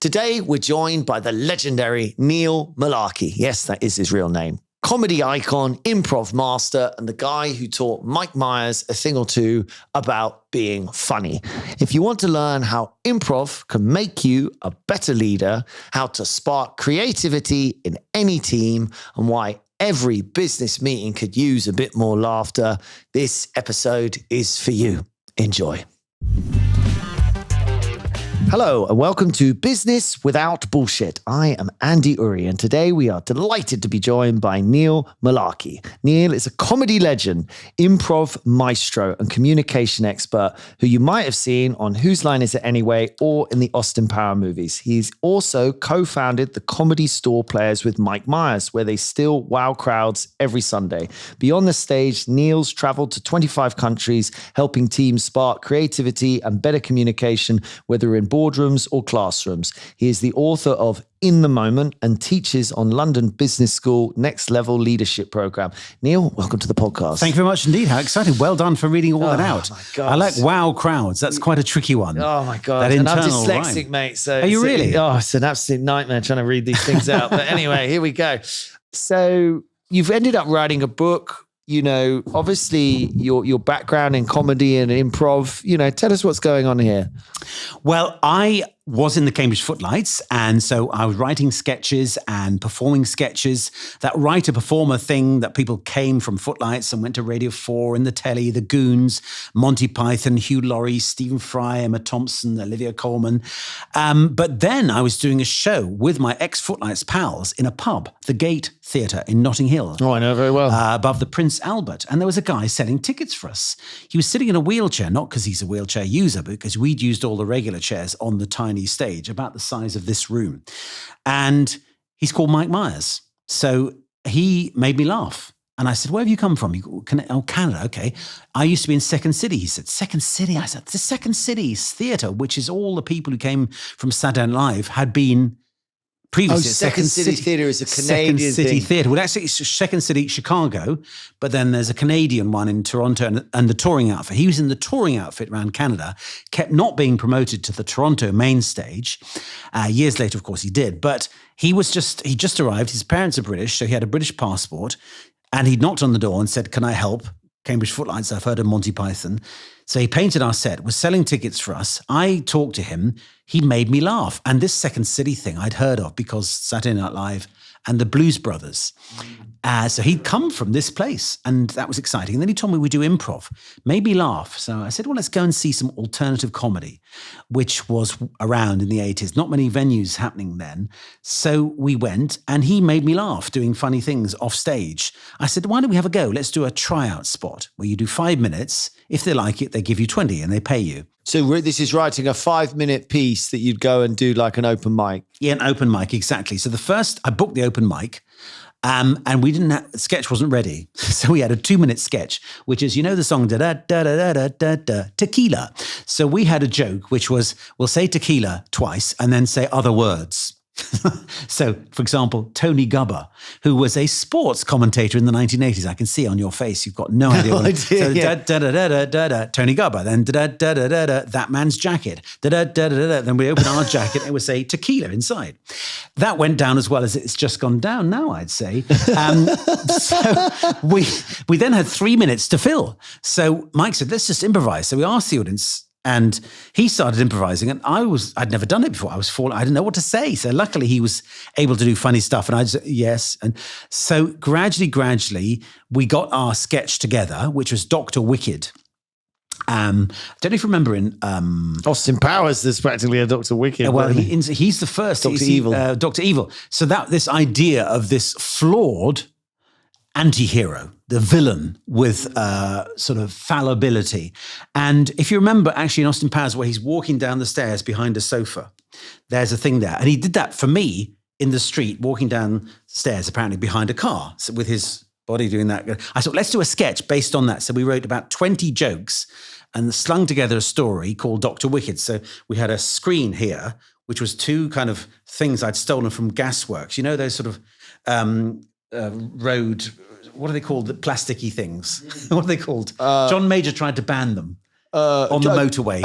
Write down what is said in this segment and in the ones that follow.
Today, we're joined by the legendary Neil Mullarkey. Yes, that is his real name. Comedy icon, improv master, and the guy who taught Mike Myers a thing or two about being funny. If you want to learn how improv can make you a better leader, how to spark creativity in any team, and why every business meeting could use a bit more laughter, this episode is for you. Enjoy. Hello and welcome to Business Without Bullshit. I am Andy Uri and today we are delighted to be joined by Neil Mullarkey. Neil is a comedy legend, improv maestro and communication expert who you might have seen on Whose Line Is It Anyway or in the Austin Power movies. He's also co-founded the Comedy Store Players with Mike Myers, where they still wow crowds every Sunday. Beyond the stage, Neil's traveled to 25 countries, helping teams spark creativity and better communication, whether in boardrooms or classrooms. He is the author of In the Moment and teaches on London Business School Next Level Leadership Program. Neil, welcome to the podcast. Thank you very much indeed. How exciting. Well done for reading all that out. My God. I like wow crowds. That's quite a tricky one. Oh my God. That and I'm internal dyslexic, rhyme. mate. So Are you really? It's an absolute nightmare trying to read these things out. But anyway, here we go. So you've ended up writing a book. You know, obviously your background in comedy and improv, you know, tell us what's going on here. Well, I was in the Cambridge Footlights, and so I was writing sketches and performing sketches. That writer-performer thing that people came from Footlights and went to Radio 4 and the telly, the Goons, Monty Python, Hugh Laurie, Stephen Fry, Emma Thompson, Olivia Colman. But then I was doing a show with my ex-Footlights pals in a pub, the Gate Theatre in Notting Hill. Oh, I know very well. Above the Prince Albert. And there was a guy selling tickets for us. He was sitting in a wheelchair, not because he's a wheelchair user, but because we'd used all the regular chairs on the tiny stage, about the size of this room. And he's called Mike Myers. So he made me laugh. And I said, where have you come from? He goes, Canada, okay. I used to be in Second City. He said, Second City? I said, the Second City's theatre, which is all the people who came from Saturday Night Live had been previously. Second City Theatre is a Canadian Second City thing. Theatre. Well, actually, it's Second City, Chicago, but then there's a Canadian one in Toronto and the touring outfit. He was in the touring outfit around Canada, kept not being promoted to the Toronto main stage. Years later, of course, he did. But he just arrived. His parents are British, so he had a British passport. And he knocked on the door and said, can I help? Cambridge Footlights, I've heard of Monty Python. So he painted our set, was selling tickets for us. I talked to him. He made me laugh. And this Second City thing I'd heard of because Saturday Night Live and the Blues Brothers. So he'd come from this place and that was exciting. And then he told me we do improv, made me laugh. So I said, well, let's go and see some alternative comedy, which was around in the 80s. Not many venues happening then. So we went and he made me laugh doing funny things off stage. I said, why don't we have a go? Let's do a tryout spot where you do 5 minutes. If they like it, they give you 20 and they pay you. So this is writing a 5-minute piece that you'd go and do like an open mic. Yeah, an open mic, exactly. So I booked the open mic. And we the sketch wasn't ready. So we had a 2-minute sketch, which is, you know, the song, da da da da da da da, tequila. So we had a joke, which was, we'll say tequila twice and then say other words. So, for example, Tony Gubber, who was a sports commentator in the 1980s. I can see on your face, you've got no idea. So yeah. da da da da da da, Tony Gubber. Then da da da da da, that man's jacket. Da da da da da. Then we open our jacket and it would say tequila inside. That went down as well as it's just gone down now, I'd say. So we then had 3 minutes to fill. So Mike said, let's just improvise. So we asked the audience. And he started improvising, and I'd never done it before. I didn't know what to say. So luckily he was able to do funny stuff. And I just, yes. And so gradually, we got our sketch together, which was Dr. Wicked. I don't know if you remember in Austin Powers, there's practically a Dr. Wicked. Well, he's the first. Dr. Evil. Dr. Evil. So this idea of this flawed anti-hero, the villain with sort of fallibility. And if you remember, actually in Austin Powers, where he's walking down the stairs behind a sofa, there's a thing there. And he did that for me in the street, walking down stairs, apparently behind a car, so with his body doing that. I thought, let's do a sketch based on that. So we wrote about 20 jokes and slung together a story called Dr. Wicked. So we had a screen here, which was 2 kind of things I'd stolen from gasworks. You know, those sort of road, what are they called? The plasticky things. What are they called? John Major tried to ban them. on the motorway.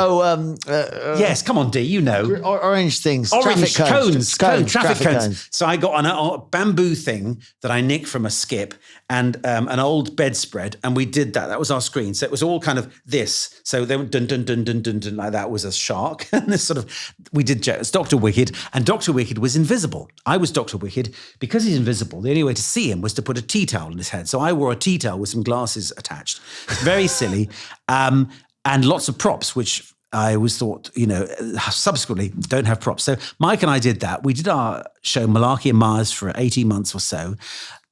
Yes, come on, D, you know. Orange things. Orange traffic cones. traffic cones. So I got a bamboo thing that I nicked from a skip and an old bedspread, and we did that. That was our screen. So it was all kind of this. So they went dun dun dun dun dun dun like that was a shark. And this sort of we did it's Dr. Wicked, and Dr. Wicked was invisible. I was Dr. Wicked because he's invisible. The only way to see him was to put a tea towel on his head. So I wore a tea towel with some glasses attached. It's very silly. And lots of props, which I always thought, subsequently don't have props. So Mike and I did that. We did our show Mullarkey and Myers for 18 months or so.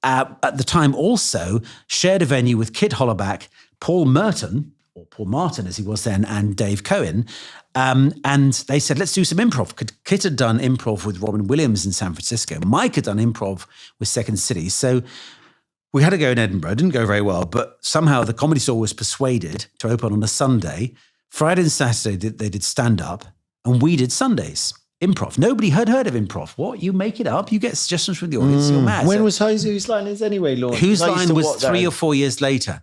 At the time also shared a venue with Kit Hollaback, Paul Martin as he was then, and Dave Cohen. And they said, let's do some improv. Kit had done improv with Robin Williams in San Francisco. Mike had done improv with Second City. So we had to go in Edinburgh. It didn't go very well, but somehow the Comedy Store was persuaded to open on a Sunday. Friday and Saturday, they did stand-up, and we did Sundays. Improv. Nobody had heard of improv. What? You make it up? You get suggestions from the audience. You're mad. When was Whose Line Is Anyway launched? Whose Line was 3 or 4 years later.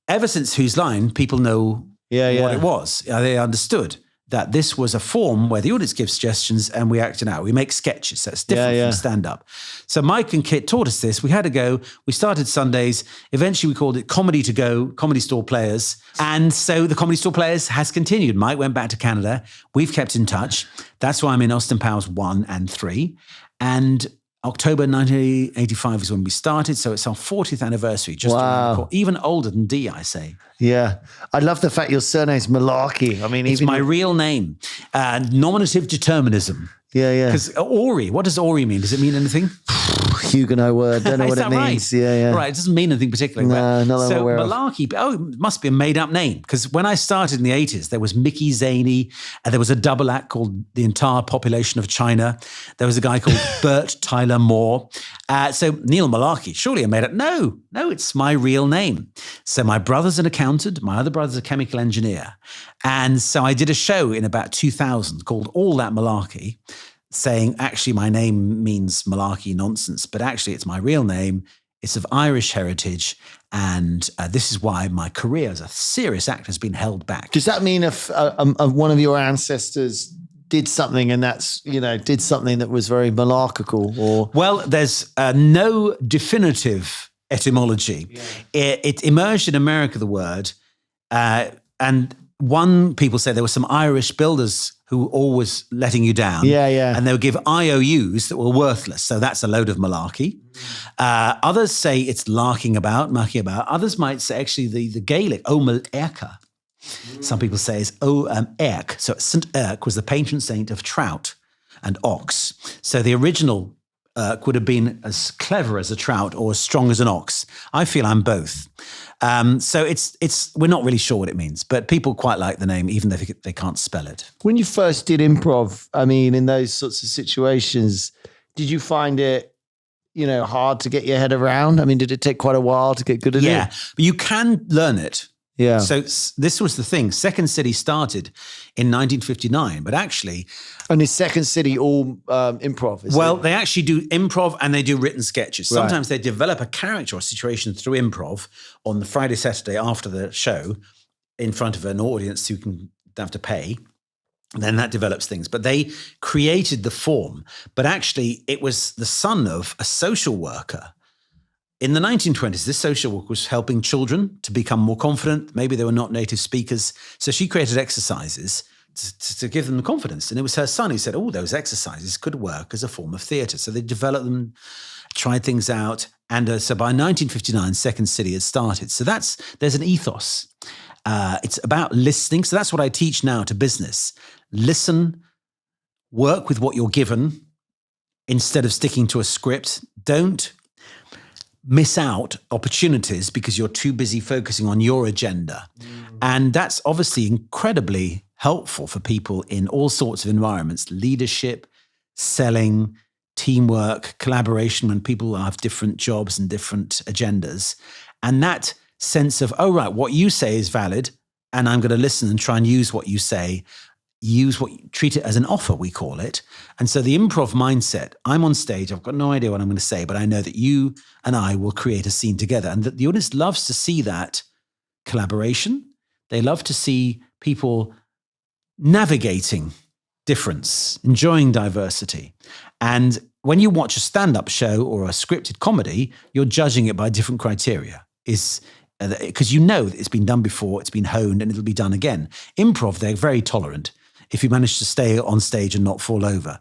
Ever since Whose Line, people know what it was. They understood that this was a form where the audience gives suggestions and we act it out. We make sketches. So it's different from stand-up. So Mike and Kit taught us this. We had to go. We started Sundays. Eventually we called it Comedy to Go, Comedy Store Players. And so the Comedy Store Players has continued. Mike went back to Canada. We've kept in touch. That's why I'm in Austin Powers 1 and 3. And October 1985 is when we started. So it's our 40th anniversary. Just around the corner. Even older than D, I say. Yeah. I love the fact your surname's Mullarkey. I mean, it's my real name. Nominative determinism. Yeah. Because Ori, what does Ori mean? Does it mean anything? Huguenot word. Don't know what it means. Right? Yeah. Right. It doesn't mean anything particularly. No, not that I'm aware of. Mullarkey, it must be a made-up name. Because when I started in the 80s, there was Mickey Zaney, and there was a double act called The Entire Population of China. There was a guy called Bert Tyler Moore. So Neil Mullarkey, surely I made it. No, it's my real name. So my brother's an accountant. My other brother's a chemical engineer. And so I did a show in about 2000 called All That Mullarkey, saying, actually, my name means Mullarkey nonsense, but actually it's my real name. It's of Irish heritage. And this is why my career as a serious actor has been held back. Does that mean if one of your ancestors did something and did something that was very monarchical? Or Well, there's no definitive etymology. Yeah. It emerged in America, the word, and people say there were some Irish builders who were always letting you down. Yeah. And they would give IOUs that were worthless. So that's a load of malarkey. Others say it's mucking about. Others might say actually the Gaelic, Omel Erka. Some people say it's Erk. So St. Erk was the patron saint of trout and ox. So the original Erk would have been as clever as a trout or as strong as an ox. I feel I'm both. So we're not really sure what it means, but people quite like the name, even though they can't spell it. When you first did improv, I mean, in those sorts of situations, did you find it, hard to get your head around? I mean, did it take quite a while to get good at it? Yeah, but you can learn it. Yeah. So this was the thing. Second City started in 1959, but actually... And is Second City all improv? They actually do improv and they do written sketches. Sometimes they develop a character or situation through improv on the Friday, Saturday after the show in front of an audience who can have to pay. And then that develops things. But they created the form. But actually, it was the son of a social worker. In the 1920s, this social worker was helping children to become more confident. Maybe they were not native speakers. So she created exercises to give them the confidence. And it was her son who said, those exercises could work as a form of theatre. So they developed them, tried things out. And so by 1959, Second City had started. So there's an ethos. It's about listening. So that's what I teach now to business. Listen, work with what you're given instead of sticking to a script. Don't miss out opportunities because you're too busy focusing on your agenda. And that's obviously incredibly helpful for people in all sorts of environments: leadership, selling, teamwork, collaboration, when people have different jobs and different agendas. And that sense of, what you say is valid, and I'm going to listen and try and use what you say, treat it as an offer, we call it. And so the improv mindset, I'm on stage, I've got no idea what I'm going to say, but I know that you and I will create a scene together. And that the audience loves to see that collaboration. They love to see people navigating difference, enjoying diversity. And when you watch a stand-up show or a scripted comedy, you're judging it by different criteria. Because you know that it's been done before, it's been honed, and it'll be done again. Improv, they're very tolerant if you manage to stay on stage and not fall over.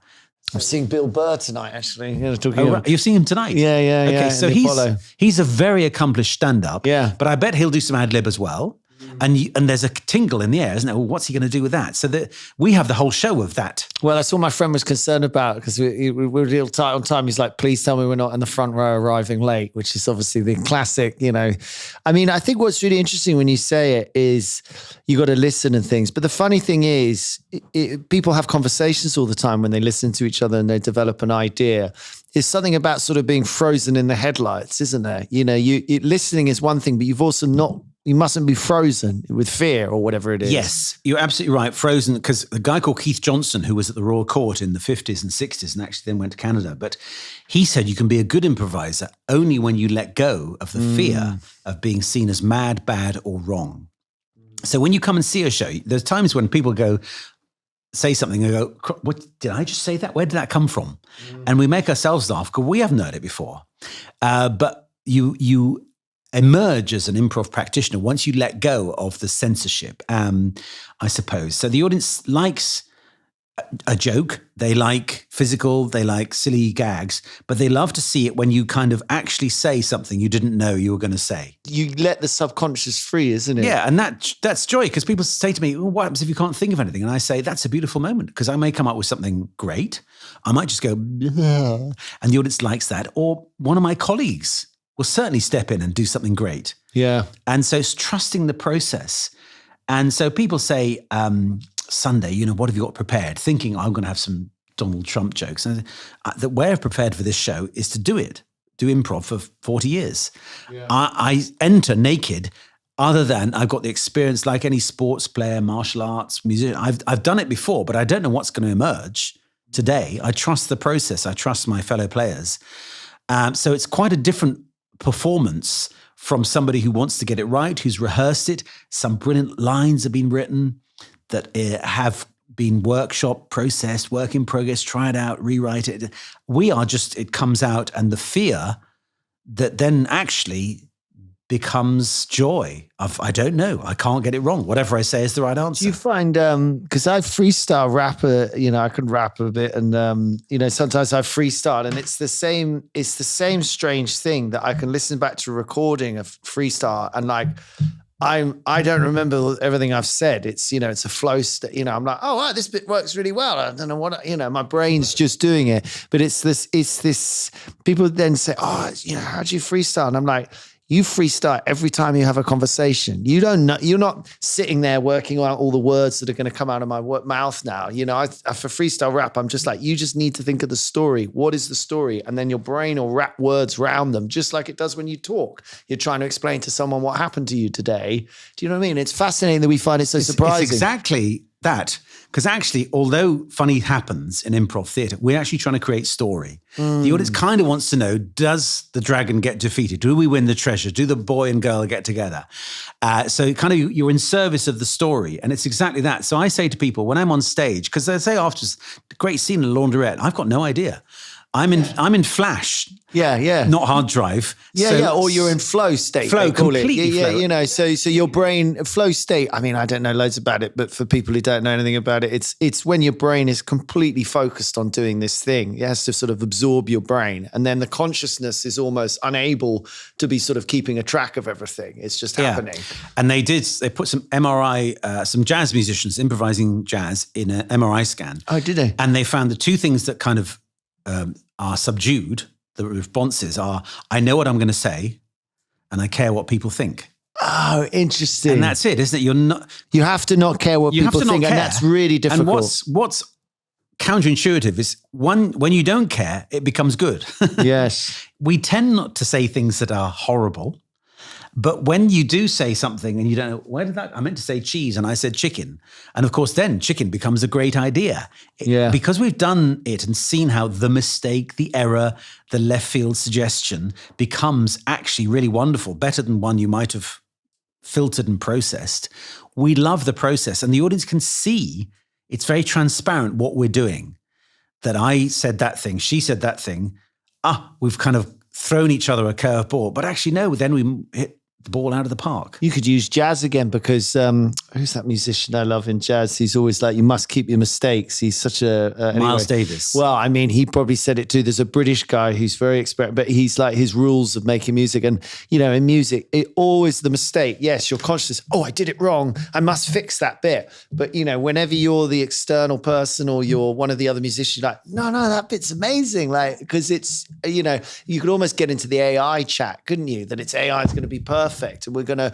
I'm seeing Bill Burr tonight, actually. You're seeing him tonight? Yeah. Okay, so he's a very accomplished stand-up. Yeah. But I bet he'll do some ad-lib as well. And there's a tingle in the air, isn't there? Well, what's he going to do with that? So we have the whole show of that. Well, that's what my friend was concerned about, because we're real tight on time. He's like, please tell me we're not in the front row arriving late, which is obviously the classic, I mean, I think what's really interesting when you say it is you got to listen and things. But the funny thing is, people have conversations all the time when they listen to each other and they develop an idea. There's something about sort of being frozen in the headlights, isn't there? Listening is one thing, but you mustn't be frozen with fear or whatever it is. Yes, you're absolutely right. Frozen, because the guy called Keith Johnson, who was at the Royal Court in the 50s and 60s and actually then went to Canada, but he said you can be a good improviser only when you let go of the fear of being seen as mad, bad, or wrong. So when you come and see a show, there's times when people say something and go, what, did I just say that? Where did that come from? And we make ourselves laugh because we haven't heard it before. But you emerge as an improv practitioner once you let go of the censorship, I suppose. So the audience likes a joke, they like physical, they like silly gags, but they love to see it when you kind of actually say something you didn't know you were going to say. You let the subconscious free, isn't it? Yeah, and that's joy, because people say to me, well, what happens if you can't think of anything? And I say, that's a beautiful moment, because I may come up with something great. I might just go, bleh, and the audience likes that. Or one of my colleagues will certainly step in and do something great. Yeah. And so it's trusting the process. And so people say, Sunday, what have you got prepared? Thinking I'm going to have some Donald Trump jokes. And the way I've prepared for this show is to do improv for 40 years. Yeah. I enter naked, other than I've got the experience like any sports player, martial arts, musician. I've done it before, but I don't know what's going to emerge today. I trust the process. I trust my fellow players. So it's quite a different performance from somebody who wants to get it right, who's rehearsed it. Some brilliant lines have been written that have been workshop, processed, work in progress, try it out, rewrite it. It comes out, and the fear that then actually becomes joy of, I don't know, I can't get it wrong. Whatever I say is the right answer. Do you find, because I freestyle rap, I can rap a bit, and sometimes I freestyle, and it's the same strange thing that I can listen back to a recording of freestyle and like, I don't remember everything I've said. It's, it's a flow state. I'm like, oh, wow, this bit works really well. I don't know what, my brain's just doing it. But it's this, people then say, oh, how do you freestyle? And I'm like, you freestyle every time you have a conversation. You don't know, you're not sitting there working on all the words that are going to come out of my mouth now. For freestyle rap, I'm just like, you just need to think of the story. What is the story? And then your brain will wrap words around them, just like it does when you talk. You're trying to explain to someone what happened to you today. Do you know what I mean? It's fascinating that we find it so surprising. It's exactly that. Because actually, although funny happens in improv theatre, we're actually trying to create story. The audience kind of wants to know, does the dragon get defeated? Do we win the treasure? Do the boy and girl get together? So kind of you're in service of the story. And it's exactly that. So I say to people, when I'm on stage, because they say after the great scene in a laundrette, I've got no idea. I'm in Flash. Yeah. Not hard drive. Or you're in flow state. Flow, completely flow. So your brain, flow state, I mean, I don't know loads about it, but for people who don't know anything about it, it's when your brain is completely focused on doing this thing. It has to sort of absorb your brain. And then the consciousness is almost unable to be sort of keeping a track of everything. It's just happening. And they put some MRI, some jazz musicians improvising jazz in an MRI scan. Oh, did they? And they found the two things that kind of are subdued, the responses are, I know what I'm going to say and I care what people think. Oh, interesting. And that's it, isn't it? You have to not care what people think, and that's really difficult. And what's counterintuitive is when you don't care, it becomes good. Yes. We tend not to say things that are horrible. But when you do say something and you don't know, where did that, I meant to say cheese and I said chicken. And of course, then chicken becomes a great idea. Yeah. Because we've done it and seen how the mistake, the error, the left field suggestion becomes actually really wonderful, better than one you might have filtered and processed. We love the process, and the audience can see it's very transparent what we're doing. That I said that thing, she said that thing. We've kind of thrown each other a curveball, but actually no, then we hit the ball out of the park. You could use jazz again because who's that musician I love in jazz? He's always like, you must keep your mistakes. He's such a Miles Davis. Well, I mean, he probably said it too. There's a British guy who's very but he's like his rules of making music. And, you know, in music, it always the mistake. Yes, you're conscious. Oh, I did it wrong. I must fix that bit. But, you know, whenever you're the external person or you're one of the other musicians, you're like, no, that bit's amazing. Like, because it's, you know, you could almost get into the AI chat, couldn't you? That it's AI is going to be perfect. And we're gonna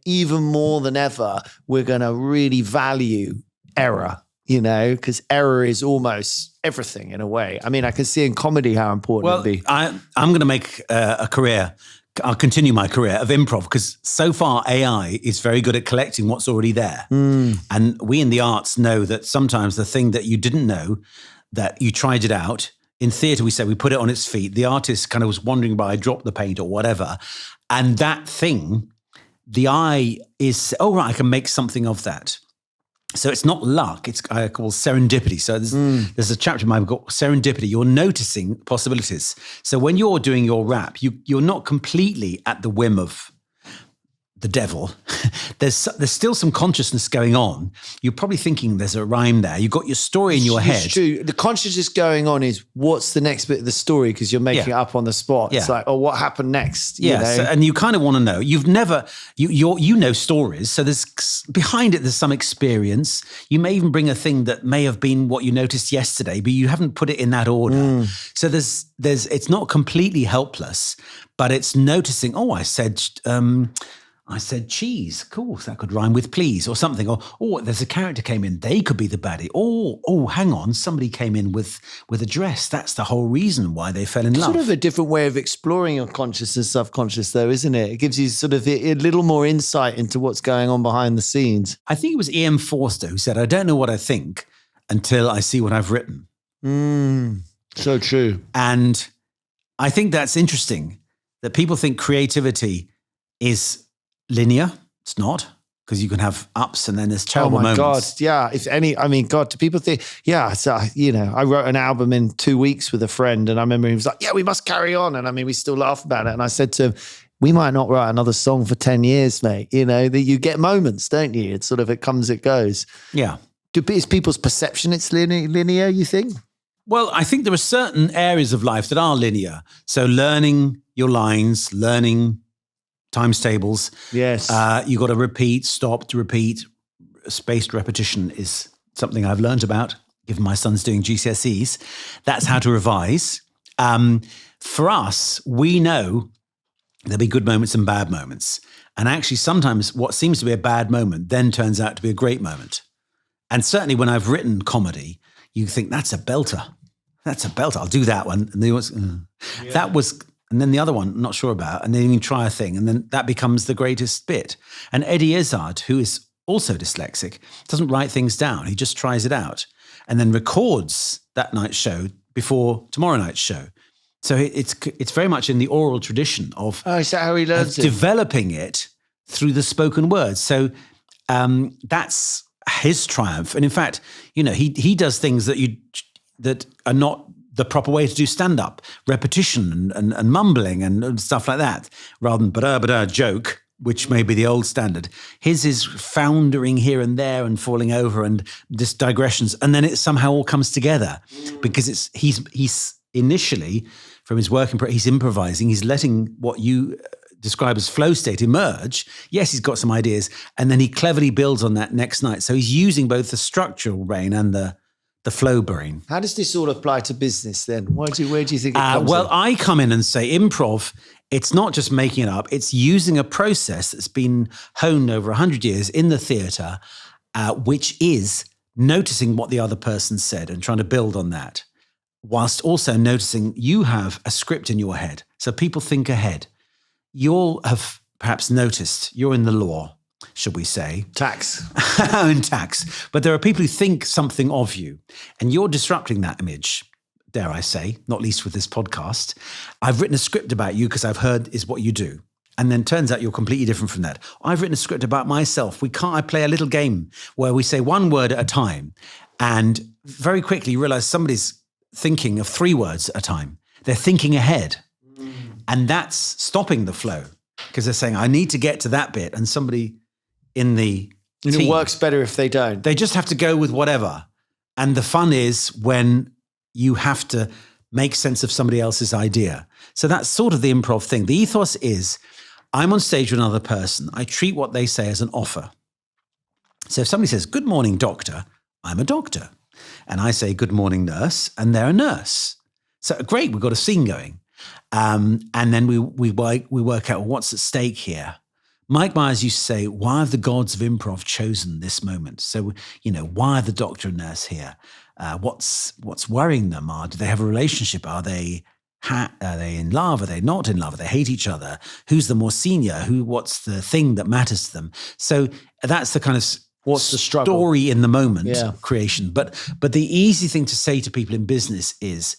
even more than ever, we're gonna really value error, you know, because error is almost everything in a way. I mean, I can see in comedy how important it'd be. I'm going to make a career. I'll continue my career of improv because so far AI is very good at collecting what's already there. And we in the arts know that sometimes the thing that you didn't know, that you tried it out. In theatre, we say we put it on its feet. The artist kind of was wandering by, dropped the paint or whatever. And that thing, the eye is, oh, right, I can make something of that. So it's not luck, it's I call serendipity. So there's a chapter in my book, Serendipity. You're noticing possibilities. So when you're doing your rap, you're not completely at the whim of the devil. There's still some consciousness going on. You're probably thinking there's a rhyme there. You've got your story in your head. It's true. The consciousness going on is what's the next bit of the story because you're making it up on the spot. It's like, oh, what happened next? You know? So, and you kind of want to know. You've never, you know stories. So there's behind it, there's some experience. You may even bring a thing that may have been what you noticed yesterday, but you haven't put it in that order. So there's it's not completely helpless, but it's noticing, oh, I said cheese. Cool. So that could rhyme with please or something. Or, oh, there's a character came in. They could be the baddie. Oh, hang on. Somebody came in with a dress. That's the whole reason why they fell in love. Sort of a different way of exploring your conscious and subconscious though, isn't it? It gives you sort of a little more insight into what's going on behind the scenes. I think it was E.M. Forster who said, I don't know what I think until I see what I've written. So true. And I think that's interesting that people think creativity is linear. It's not, because you can have ups and then there's terrible moments. Oh my God, yeah. If any, I mean, God, do people think, so, you know, I wrote an album in 2 weeks with a friend and I remember he was like, yeah, we must carry on. And I mean, we still laugh about it. And I said to him, we might not write another song for 10 years, mate. You know, that you get moments, don't you? It's sort of, it comes, it goes. Yeah. Is people's perception it's linear, you think? Well, I think there are certain areas of life that are linear. So learning your lines, learning times tables. Yes. You got to repeat, stop to repeat. Spaced repetition is something I've learned about, given my son's doing GCSEs. That's how to revise. For us, we know there'll be good moments and bad moments. And actually, sometimes what seems to be a bad moment then turns out to be a great moment. And certainly when I've written comedy, you think, that's a belter. That's a belter. I'll do that one. And that was... And then the other one, I'm not sure about, and then you try a thing, and then that becomes the greatest bit. And Eddie Izzard, who is also dyslexic, doesn't write things down. He just tries it out and then records that night's show before tomorrow night's show. So it's very much in the oral tradition of is that how he learns it? Developing it through the spoken words. So that's his triumph. And in fact, you know, he does things that are not the proper way to do stand-up, repetition and mumbling and stuff like that, rather than ba-da joke, which may be the old standard. His is foundering here and there and falling over and just digressions, and then it somehow all comes together because he's initially, from his work, he's improvising, he's letting what you describe as flow state emerge. Yes, he's got some ideas, and then he cleverly builds on that next night. So he's using both the structural brain and the flow brain. How does this all apply to business then? Where do you think it comes in? I come in and say improv, it's not just making it up, it's using a process that's been honed over 100 years in the theatre, which is noticing what the other person said and trying to build on that, whilst also noticing you have a script in your head. So people think ahead. You'll have perhaps noticed, you're in the law, should we say. Tax. And tax. But there are people who think something of you, and you're disrupting that image, dare I say, not least with this podcast. I've written a script about you because I've heard is what you do. And then turns out you're completely different from that. I've written a script about myself. I play a little game where we say one word at a time. And very quickly you realize somebody's thinking of 3 words at a time. They're thinking ahead. And that's stopping the flow because they're saying, I need to get to that bit. And somebody in the team, it works better if they don't. They just have to go with whatever. And the fun is when you have to make sense of somebody else's idea. So that's sort of the improv thing. The ethos is, I'm on stage with another person. I treat what they say as an offer. So if somebody says, good morning, doctor, I'm a doctor. And I say, good morning, nurse, and they're a nurse. So great, we've got a scene going. And then we work out what's at stake here. Mike Myers used to say, why have the gods of improv chosen this moment? So, why are the doctor and nurse here? What's worrying them? Do they have a relationship? Are they in love? Are they not in love? Do they hate each other? Who's the more senior? What's the thing that matters to them? So that's the kind of what's the struggle? Story in the moment creation. But the easy thing to say to people in business is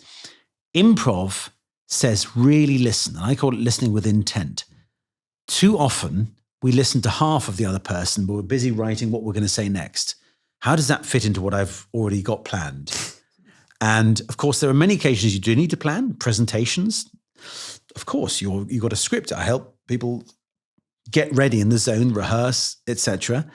improv says really listen. And I call it listening with intent. Too often we listen to half of the other person, but we're busy writing what we're going to say next. How does that fit into what I've already got planned? And of course, there are many occasions you do need to plan presentations. Of course, you've got a script. I help people get ready in the zone, rehearse, etc.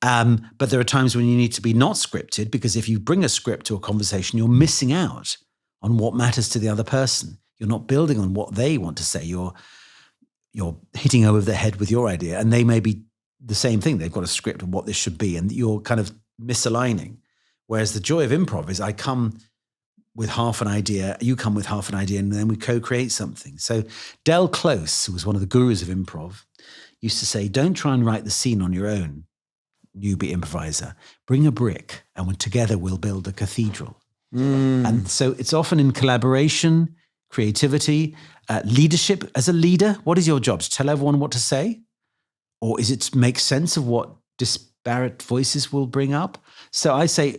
But there are times when you need to be not scripted, because if you bring a script to a conversation, you're missing out on what matters to the other person. You're not building on what they want to say. You're hitting over the head with your idea, and they may be the same thing. They've got a script of what this should be, and you're kind of misaligning. Whereas the joy of improv is I come with half an idea, you come with half an idea, and then we co-create something. So Del Close, who was one of the gurus of improv, used to say, don't try and write the scene on your own, newbie improviser. Bring a brick, and together we'll build a cathedral. And so it's often in collaboration, creativity, leadership. As a leader, what is your job? To tell everyone what to say? Or is it to make sense of what disparate voices will bring up? So I say,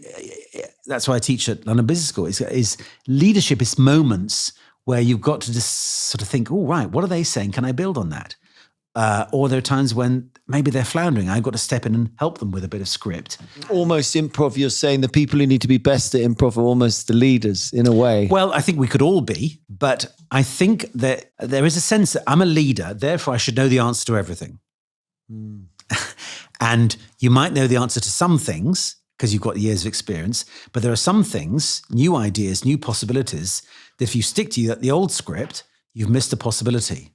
that's why I teach at London Business School, is leadership is moments where you've got to just sort of think, oh, right, what are they saying? Can I build on that? Or there are times when maybe they're floundering. I've got to step in and help them with a bit of script. Almost improv, you're saying the people who need to be best at improv are almost the leaders in a way. Well, I think we could all be, but I think that there is a sense that I'm a leader, therefore I should know the answer to everything. And you might know the answer to some things because you've got years of experience, but there are some things, new ideas, new possibilities, that if you stick to the old script, you've missed a possibility.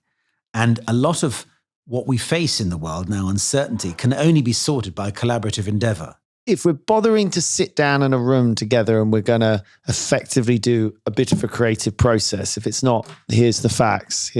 And a lot of what we face in the world now, uncertainty, can only be sorted by collaborative endeavor. If we're bothering to sit down in a room together and we're going to effectively do a bit of a creative process, if it's not, here's the facts.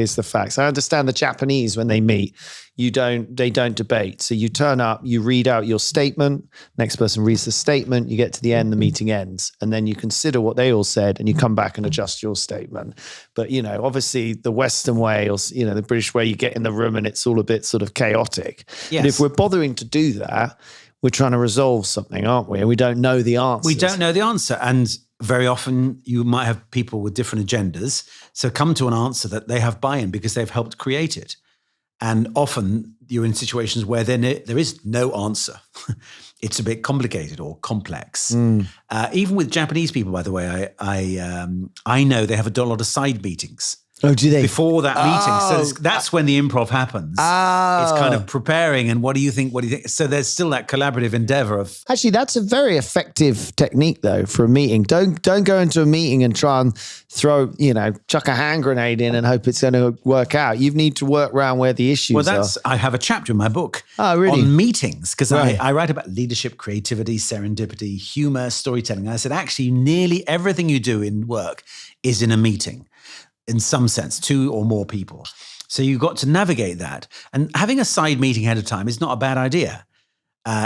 I understand the Japanese, when they meet, they don't debate. So you turn up, you read out your statement, next person reads the statement, you get to the end, the meeting ends. And then you consider what they all said and you come back and adjust your statement. But, obviously the Western way, or, the British way, you get in the room and it's all a bit sort of chaotic. Yes. But if we're bothering to do that, we're trying to resolve something, aren't we? And we don't know the answer. We don't know the answer. And very often you might have people with different agendas. So come to an answer that they have buy-in because they've helped create it. And often you're in situations where there is no answer. It's a bit complicated or complex. Even with Japanese people, by the way, I know they have a lot of side meetings. Oh, do they? Before that meeting. So that's when the improv happens. It's kind of preparing and what do you think? So there's still that collaborative endeavor of... Actually, that's a very effective technique, though, for a meeting. Don't go into a meeting and try and throw, chuck a hand grenade in and hope it's going to work out. You need to work around where the issues are. I have a chapter in my book on meetings because I write about leadership, creativity, serendipity, humor, storytelling. And I said, actually, nearly everything you do in work is in a meeting. In some sense, 2 or more people. So you've got to navigate that. And having a side meeting ahead of time is not a bad idea.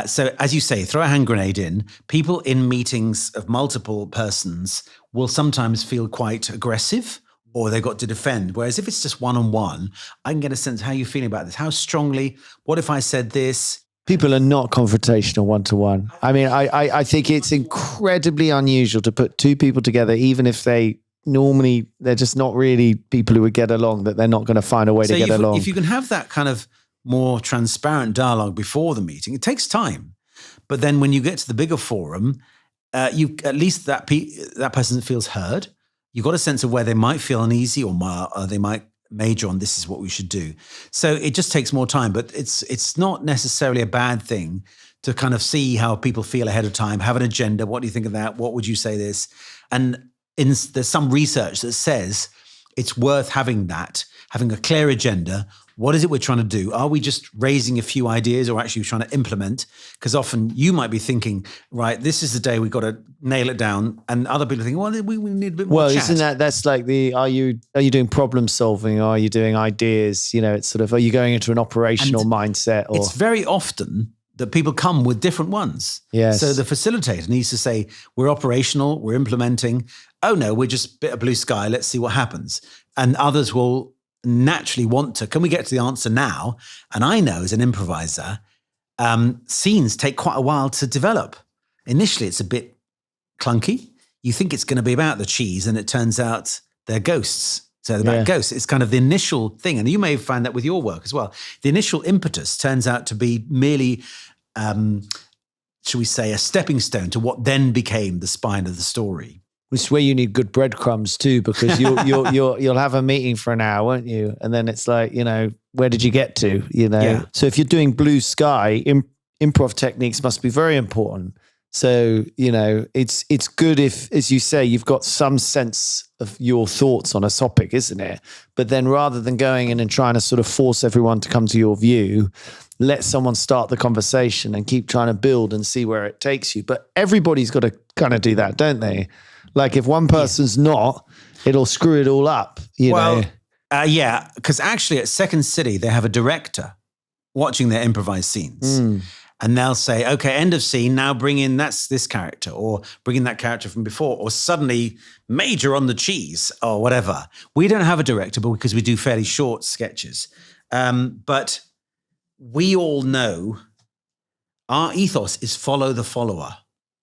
So as you say, throw a hand grenade in. People in meetings of multiple persons will sometimes feel quite aggressive or they've got to defend. Whereas if it's just one-on-one, I can get a sense, how are you feeling about this? How strongly? What if I said this? People are not confrontational one-to-one. I mean, I think it's incredibly unusual to put 2 people together, even if they normally they're just not really people who would get along, that they're not going to find a way to get along. If you can have that kind of more transparent dialogue before the meeting, it takes time. But then when you get to the bigger forum, you at least that person feels heard. You've got a sense of where they might feel uneasy or they might major on this is what we should do. So it just takes more time, but it's not necessarily a bad thing to kind of see how people feel ahead of time, have an agenda. What do you think of that? What would you say this? And there's some research that says it's worth having a clear agenda. What is it we're trying to do? Are we just raising a few ideas or actually trying to implement? Because often you might be thinking, right, this is the day we've got to nail it down. And other people think, well, we need a bit more chat. Isn't that's like are you doing problem solving? Or are you doing ideas? It's sort of, are you going into an operational mindset? Or it's very often that people come with different ones. Yes. So the facilitator needs to say, we're operational, we're implementing. Oh no, we're just a bit of blue sky. Let's see what happens. And others will naturally want to, can we get to the answer now? And I know as an improviser, scenes take quite a while to develop. Initially, it's a bit clunky. You think it's going to be about the cheese and it turns out they're ghosts. So about ghosts, it's kind of the initial thing. And you may find that with your work as well. The initial impetus turns out to be merely, should we say, a stepping stone to what then became the spine of the story. Which is where you need good breadcrumbs too, because you'll have a meeting for an hour, won't you? And then it's like, where did you get to? Yeah. So if you're doing blue sky, improv techniques must be very important. So, it's good if, as you say, you've got some sense of your thoughts on a topic, isn't it? But then rather than going in and trying to sort of force everyone to come to your view, let someone start the conversation and keep trying to build and see where it takes you. But everybody's got to kind of do that, don't they? Like if one person's not, it'll screw it all up, know? Yeah, because actually at Second City, they have a director watching their improvised scenes. And they'll say, okay, end of scene, now bring in this character, or bring in that character from before, or suddenly major on the cheese, or whatever. We don't have a director, but because we do fairly short sketches. But we all know our ethos is follow the follower.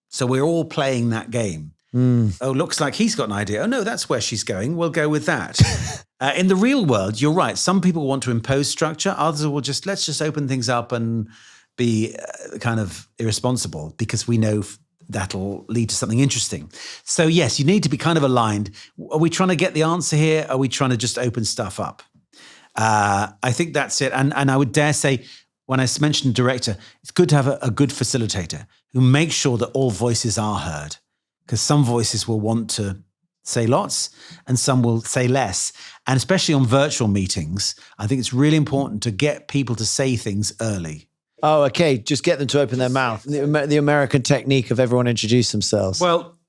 So we're all playing that game. Oh, looks like he's got an idea. Oh, no, that's where she's going. We'll go with that. In the real world, you're right. Some people want to impose structure. Others will let's just open things up and be kind of irresponsible because we know that'll lead to something interesting. So yes, you need to be kind of aligned. Are we trying to get the answer here? Are we trying to just open stuff up? I think that's it. And I would dare say, when I mentioned director, it's good to have a good facilitator who makes sure that all voices are heard, because some voices will want to say lots and some will say less. And especially on virtual meetings, I think it's really important to get people to say things early. Oh, okay. Just get them to open their mouth. The American technique of everyone introduce themselves. Well,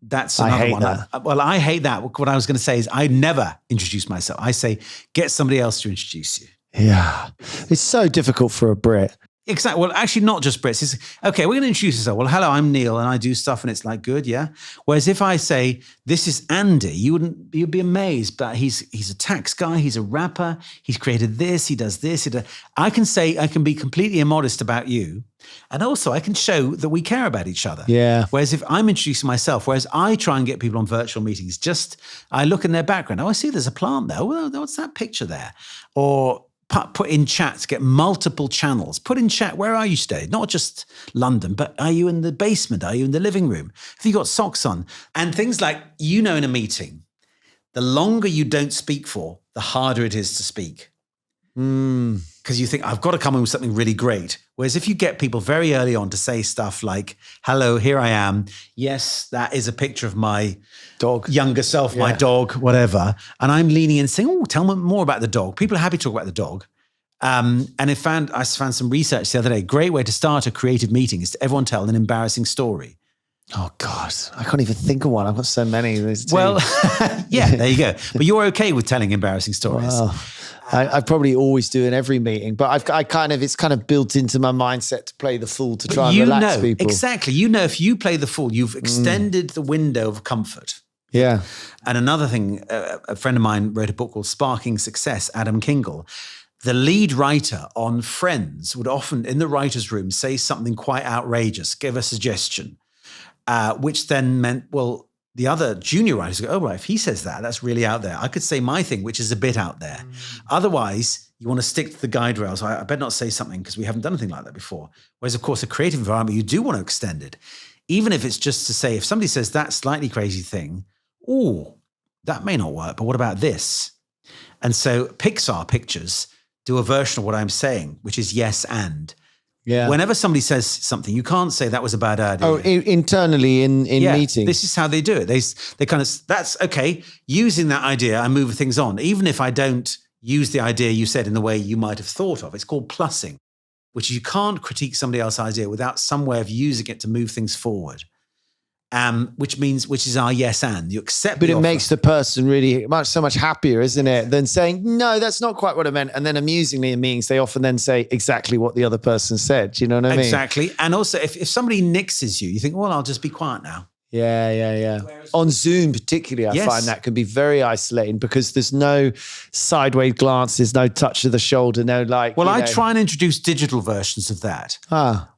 that's another one. Well, I hate that. What I was going to say is I never introduce myself. I say, get somebody else to introduce you. Yeah. It's so difficult for a Brit. Exactly. Well, actually, not just Brits. It's, okay, we're going to introduce ourselves. Well, hello, I'm Neil, and I do stuff, and it's like good, yeah. Whereas if I say this is Andy, you'd be amazed. But he's a tax guy, he's a rapper, he's created this, he does this. I can be completely immodest about you, and also I can show that we care about each other. Yeah. Whereas if I'm introducing myself, whereas I try and get people on virtual meetings, I look in their background. Oh, I see there's a plant there. Well, what's that picture there? Or put in chats, get multiple channels. Put in chat, where are you today? Not just London, but are you in the basement? Are you in the living room? Have you got socks on? And things like, in a meeting, the longer you don't speak for, the harder it is to speak. Because you think, I've got to come in with something really great. Whereas if you get people very early on to say stuff like, hello, here I am. Yes, that is a picture of my dog, younger self, my dog, whatever. And I'm leaning in saying, oh, tell me more about the dog. People are happy to talk about the dog. And I found some research the other day. Great way to start a creative meeting is to everyone tell an embarrassing story. Oh, God, I can't even think of one. I've got so many. Well, yeah, there you go. But you're okay with telling embarrassing stories. Wow. I probably always do in every meeting, but it's kind of built into my mindset to play the fool to try and relax people. Exactly. If you play the fool, you've extended the window of comfort. Yeah. And another thing, a friend of mine wrote a book called Sparking Success, Adam Kingle. The lead writer on Friends would often, in the writer's room, say something quite outrageous, give a suggestion, which then meant, well, the other junior writers go, oh, right, if he says that, that's really out there. I could say my thing, which is a bit out there. Otherwise, you want to stick to the guide rails. I better not say something because we haven't done anything like that before. Whereas, of course, a creative environment, you do want to extend it. Even if it's just to say, if somebody says that slightly crazy thing, oh, that may not work, but what about this? And so Pixar pictures do a version of what I'm saying, which is yes and. Yeah. Whenever somebody says something, you can't say that was a bad idea. Oh, internally in meetings. This is how they do it. They kind of, that's okay. Using that idea, I move things on. Even if I don't use the idea you said in the way you might have thought of. It's called plussing, which you can't critique somebody else's idea without some way of using it to move things forward. Which is our yes and. You accept but the it offer. makes the person really so much happier, isn't it, than saying, no, that's not quite what I meant. And then amusingly in meetings, they often then say exactly what the other person said. Do you know what I mean? Exactly. And also if somebody nixes you, you think, well, I'll just be quiet now. Yeah. On Zoom particularly, I find that can be very isolating because there's no sideways glance, there's no touch of the shoulder, no like. Well, I try and introduce digital versions of that,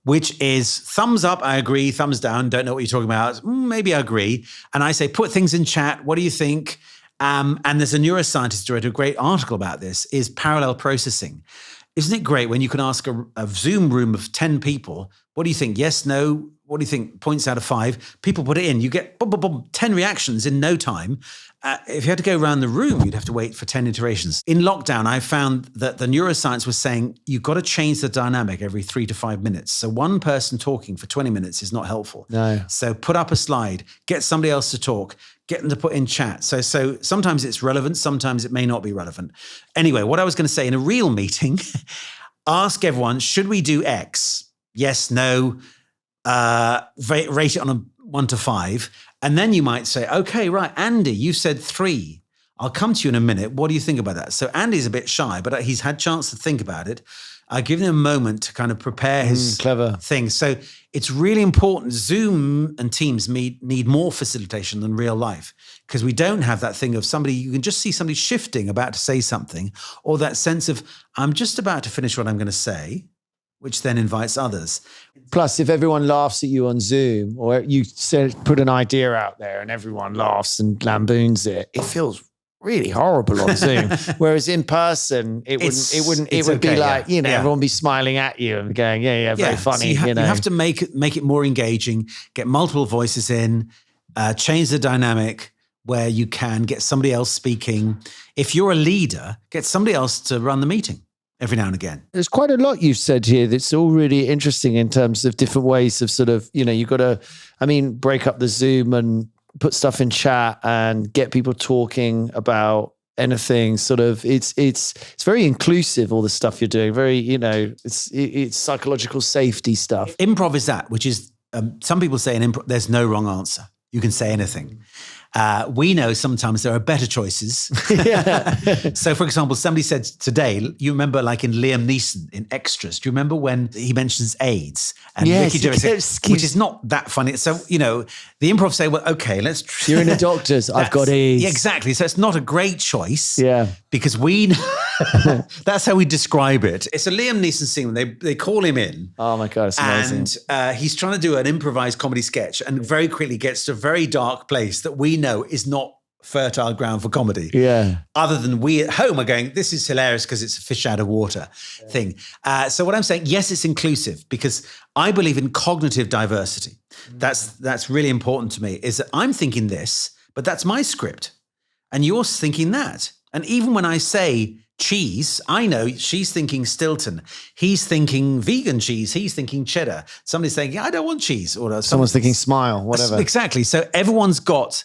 which is thumbs up, I agree, thumbs down, don't know what you're talking about, maybe I agree. And I say, put things in chat, what do you think? And there's a neuroscientist who wrote a great article about this, is parallel processing. Isn't it great when you can ask a Zoom room of 10 people, what do you think? Yes, no, what do you think? Points out of 5. People put it in. You get 10 reactions in no time. If you had to go around the room, you'd have to wait for 10 iterations. In lockdown, I found that the neuroscience was saying you've got to change the dynamic every 3 to 5 minutes. So one person talking for 20 minutes is not helpful. No. So put up a slide, get somebody else to talk, get them to put in chat. So sometimes it's relevant, sometimes it may not be relevant. Anyway, what I was going to say in a real meeting, ask everyone, should we do X? Yes, no, rate it on a 1 to 5. And then you might say, okay, right, Andy, you said 3. I'll come to you in a minute. What do you think about that? So Andy's a bit shy, but he's had a chance to think about it. I give him a moment to kind of prepare his clever thing. So it's really important. Zoom and Teams need more facilitation than real life because we don't have that thing of somebody, you can just see somebody shifting, about to say something, or that sense of, I'm just about to finish what I'm going to say, which then invites others. Plus, if everyone laughs at you on Zoom or you put an idea out there and everyone laughs and lampoons it, it feels really horrible on Zoom. Whereas in person, it would be like, everyone be smiling at you and going, very funny. So you have to make it more engaging, get multiple voices in, change the dynamic where you can get somebody else speaking. If you're a leader, get somebody else to run the meeting every now and again. There's quite a lot you've said here that's all really interesting in terms of different ways of sort of, you've got to, break up the Zoom and put stuff in chat and get people talking about anything. Sort of, it's very inclusive, all the stuff you're doing. Very, it's psychological safety stuff. Improv is that, which is, some people say in improv, there's no wrong answer. You can say anything. We know sometimes there are better choices. So, for example, somebody said today, you remember like in Liam Neeson in Extras, do you remember when he mentions AIDS? And yes, Ricky Gervais, which is not that funny. So, the improv say, well, okay, let's... You're in a doctor's, I've got AIDS. Yeah, exactly. So it's not a great choice. Yeah. Because that's how we describe it. It's a Liam Neeson scene when they call him in. Oh my God, it's amazing. And he's trying to do an improvised comedy sketch and very quickly gets to a very dark place that we know is not fertile ground for comedy. Yeah. Other than we at home are going, this is hilarious because it's a fish out of water thing. So what I'm saying, yes, it's inclusive because I believe in cognitive diversity. That's really important to me, is that I'm thinking this, but that's my script. And you're thinking that. And even when I say cheese, I know she's thinking Stilton. He's thinking vegan cheese. He's thinking cheddar. Somebody's saying, I don't want cheese. Or someone's thinking smile, whatever. Exactly. So everyone's got,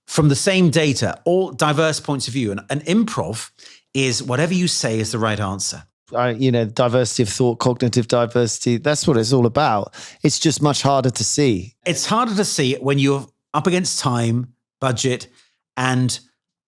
from the same data, all diverse points of view. And improv is whatever you say is the right answer. Diversity of thought, cognitive diversity, that's what it's all about. It's just much harder to see. It's harder to see when you're up against time, budget, and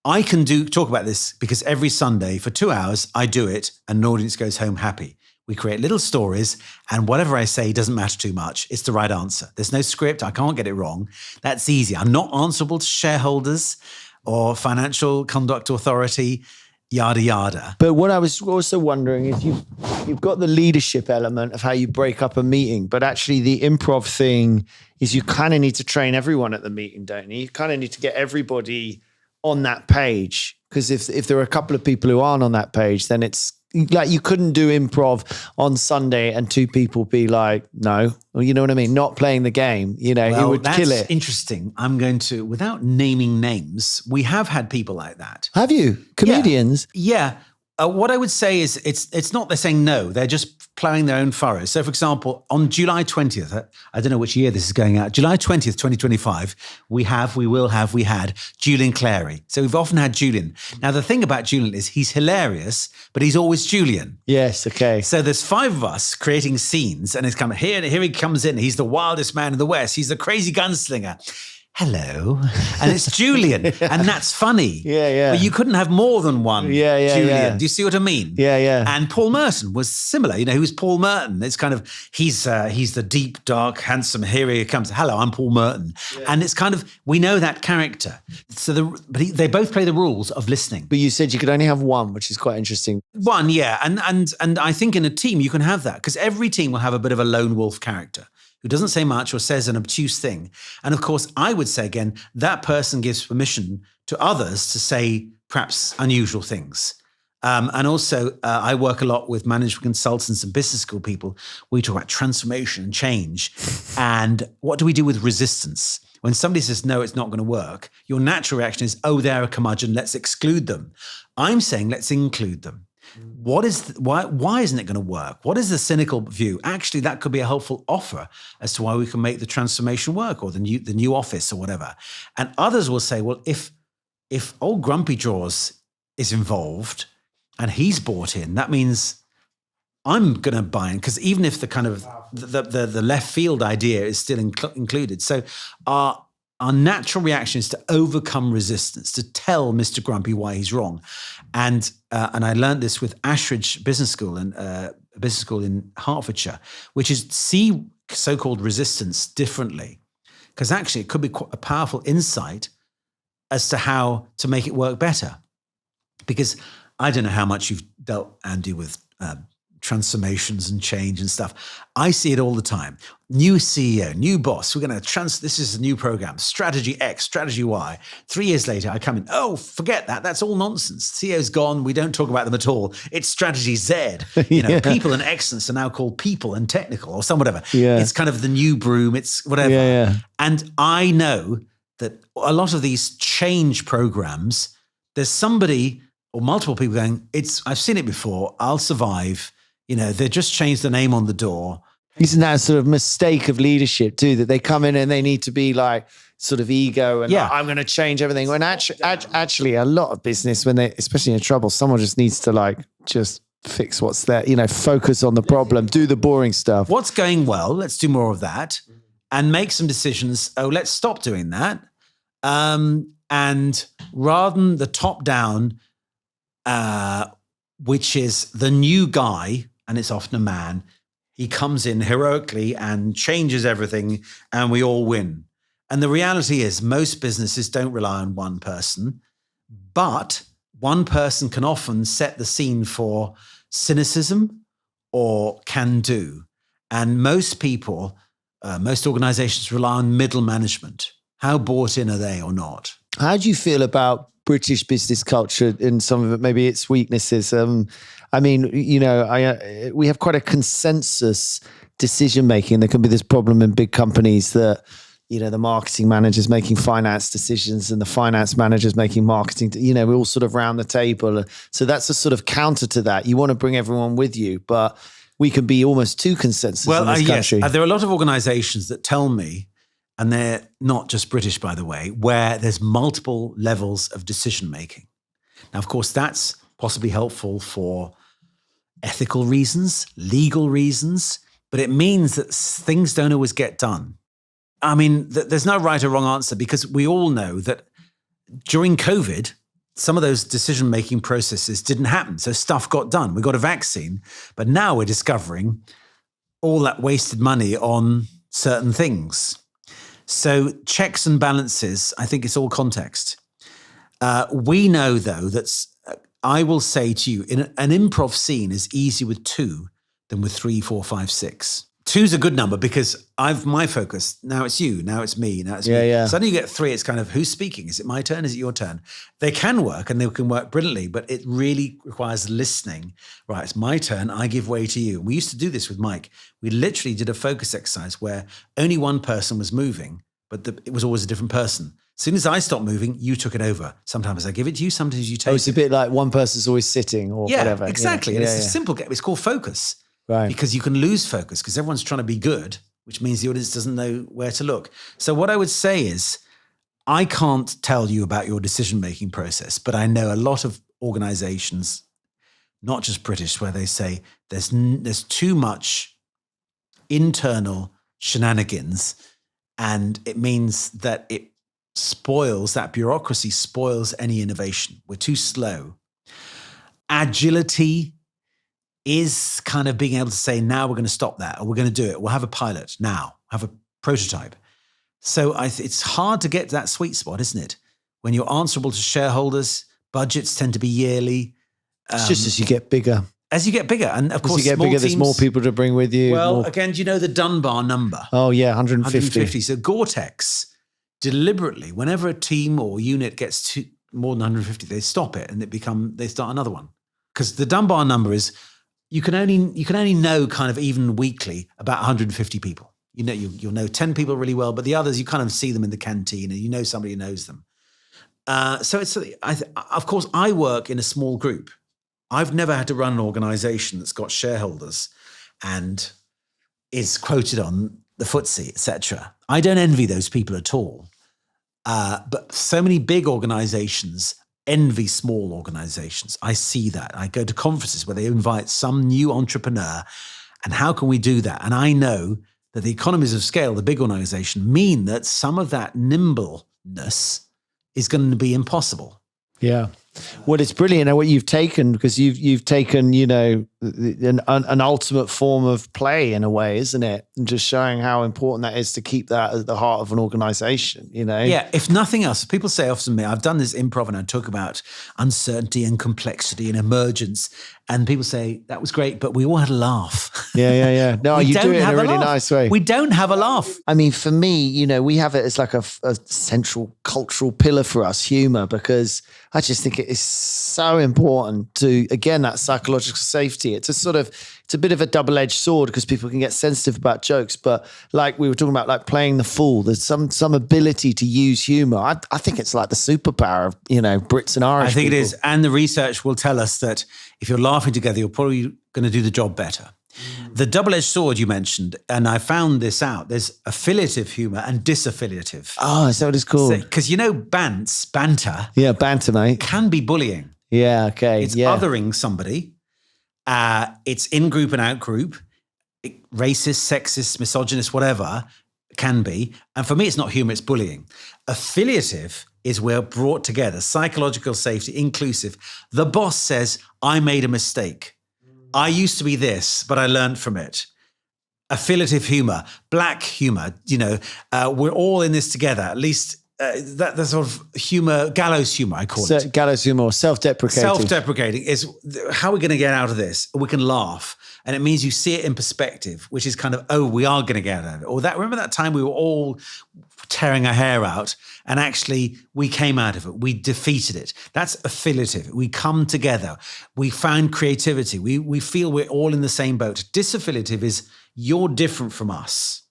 I can talk about this because every Sunday for 2 hours, I do it and an audience goes home happy. We create little stories and whatever I say doesn't matter too much. It's the right answer. There's no script. I can't get it wrong. That's easy. I'm not answerable to shareholders or financial conduct authority. yada, yada. But what I was also wondering is you've got the leadership element of how you break up a meeting, but actually the improv thing is you kind of need to train everyone at the meeting, don't you? You kind of need to get everybody on that page, because if there are a couple of people who aren't on that page, then it's like you couldn't do improv on Sunday and two people be like, no, well, you know what I mean? Not playing the game, it would kill it. Interesting. I'm going to, without naming names, we have had people like that. Have you? Comedians? Yeah. What I would say is it's not they're saying no, they're just plowing their own furrows. So, for example, on July 20th, I don't know which year this is going out, July 20th, 2025, we had Julian Clary. So we've often had Julian. Now, the thing about Julian is he's hilarious, but he's always Julian. Yes, okay. So there's 5 of us creating scenes, and it's coming here he comes in. He's the wildest man in the West. He's the crazy gunslinger. Hello. And it's Julian. And that's funny. Yeah. But you couldn't have more than one Julian. Yeah. Do you see what I mean? Yeah. And Paul Merton was similar. He was Paul Merton. It's kind of, he's the deep, dark, handsome, here he comes. Hello, I'm Paul Merton. Yeah. And it's kind of, we know that character. So they both play the rules of listening. But you said you could only have one, which is quite interesting. One, yeah. And I think in a team you can have that, because every team will have a bit of a lone wolf character who doesn't say much or says an obtuse thing. And of course, I would say again, that person gives permission to others to say perhaps unusual things. And also, I work a lot with management consultants and business school people. We talk about transformation and change. And what do we do with resistance? When somebody says, no, it's not going to work, your natural reaction is, oh, they're a curmudgeon, let's exclude them. I'm saying, let's include them. Why isn't it going to work? What is the cynical view? Actually, that could be a helpful offer as to why we can make the transformation work, or the new office or whatever. And others will say, well, if old Grumpy Jaws is involved and he's bought in, that means I'm going to buy in, because even if the kind of the left field idea is still included. So our natural reaction is to overcome resistance, to tell Mr. Grumpy why he's wrong. And I learned this with Ashridge Business School, and business school in Hertfordshire, which is see so-called resistance differently. Because actually it could be quite a powerful insight as to how to make it work better. Because I don't know how much you've dealt, Andy, with transformations and change and stuff. I see it all the time. New CEO, new boss. We're going to this is a new program, strategy X, strategy Y. 3 years later, I come in. Oh, forget that. That's all nonsense. CEO's gone. We don't talk about them at all. It's strategy Z. People and excellence are now called people and technical or some whatever. Yeah. It's kind of the new broom. It's whatever. Yeah. And I know that a lot of these change programs, there's somebody or multiple people going, I've seen it before. I'll survive. They just changed the name on the door. Isn't that a sort of mistake of leadership too, that they come in and they need to be like sort of ego and like, I'm going to change everything. When actually a lot of business, when they, especially in trouble, someone just needs to like just fix what's there, focus on the problem, do the boring stuff. What's going well? Let's do more of that and make some decisions. Oh, let's stop doing that. And rather than the top down, which is the new guy, and it's often a man, he comes in heroically and changes everything and we all win. And the reality is most businesses don't rely on one person, but one person can often set the scene for cynicism or can do. And most people, most organizations rely on middle management. How bought in are they or not? How do you feel about British business culture in some of it, maybe its weaknesses? We have quite a consensus decision-making. There can be this problem in big companies that, the marketing manager's making finance decisions and the finance manager's making marketing. We're all sort of round the table. So that's a sort of counter to that. You want to bring everyone with you, but we can be almost too consensus in this country. Yes. There are a lot of organizations that tell me, and they're not just British, by the way, where there's multiple levels of decision-making. Now, of course, that's possibly helpful for ethical reasons, legal reasons, but it means that things don't always get done. I mean, there's no right or wrong answer, because we all know that during COVID, some of those decision-making processes didn't happen. So stuff got done. We got a vaccine, but now we're discovering all that wasted money on certain things. So checks and balances, I think it's all context. We know, though, that I will say to you, an improv scene is easier with 2 than with 3, 4, 5, 6. 2's a good number because my focus. Now it's you, now it's me, now it's me. Yeah. Suddenly you get 3, it's kind of who's speaking? Is it my turn? Is it your turn? They can work and they can work brilliantly, but it really requires listening. Right, it's my turn, I give way to you. We used to do this with Mike. We literally did a focus exercise where only one person was moving, but it was always a different person. As soon as I stopped moving, you took it over. Sometimes I give it to you, sometimes you take it. It's a bit like one person's always sitting or whatever. Exactly. And it's a simple game. It's called focus. Right. Because you can lose focus because everyone's trying to be good, which means the audience doesn't know where to look. So what I would say is, I can't tell you about your decision-making process, but I know a lot of organizations, not just British, where they say there's too much internal shenanigans, and it means that that bureaucracy spoils any innovation. We're too slow. Agility is kind of being able to say, now we're going to stop that, or we're going to do it. We'll have a pilot now, have a prototype. So it's hard to get to that sweet spot, isn't it? When you're answerable to shareholders, budgets tend to be yearly. It's just as you get bigger. As you get bigger. And of course, as you get bigger, there's more people to bring with you. Well, again, do you know the Dunbar number? Oh, yeah, 150. So Gore-Tex, deliberately, whenever a team or unit gets to more than 150, they stop it and they start another one. Because the Dunbar number is, you can only know kind of even weekly about 150 people. You know, you'll know 10 people really well, but the others, you kind of see them in the canteen and you know somebody who knows them. So of course, I work in a small group. I've never had to run an organization that's got shareholders and is quoted on the FTSE, etc. I don't envy those people at all. But so many big organizations envy small organizations. I see that. I go to conferences where they invite some new entrepreneur, and how can we do that? And I know that the economies of scale, the big organization, mean that some of that nimbleness is going to be impossible. Yeah. Well, it's brilliant what you've taken, because you've taken, an ultimate form of play in a way, isn't it? And just showing how important that is to keep that at the heart of an organization, Yeah, if nothing else, people say often to me, I've done this improv and I talk about uncertainty and complexity and emergence. And people say, that was great, but we all had a laugh. Yeah. No, you do it in a really nice way. We don't have a laugh. I mean, for me, we have it as like a central cultural pillar for us, humor, because I just think it is so important to, again, that psychological safety. It's a bit of a double-edged sword because people can get sensitive about jokes, but like we were talking about, like playing the fool, there's some ability to use humor. I think it's like the superpower of, Brits and Irish I think people. it is. And the research will tell us that if you're laughing together, you're probably going to do the job better. The double-edged sword you mentioned, and I found this out, there's affiliative humor and disaffiliative. Oh, is that what it's called? Because banter. Yeah, banter, mate. Can be bullying. Yeah, okay. It's othering somebody. It's in-group and out-group. Racist, sexist, misogynist, whatever, can be. And for me, it's not humor, it's bullying. Affiliative is we're brought together, psychological safety, inclusive. The boss says, I made a mistake. I used to be this, but I learned from it. Affiliative humor, black humor, we're all in this together. At least that sort of humor, gallows humor, I call it. Gallows humor, or self-deprecating. Self-deprecating is how we're going to get out of this. We can laugh. And it means you see it in perspective, which is kind of, we are going to get out of it. Or remember that time we were all tearing our hair out and actually we came out of it. We defeated it. That's affiliative. We come together. We find creativity. We feel we're all in the same boat. Disaffiliative is you're different from us.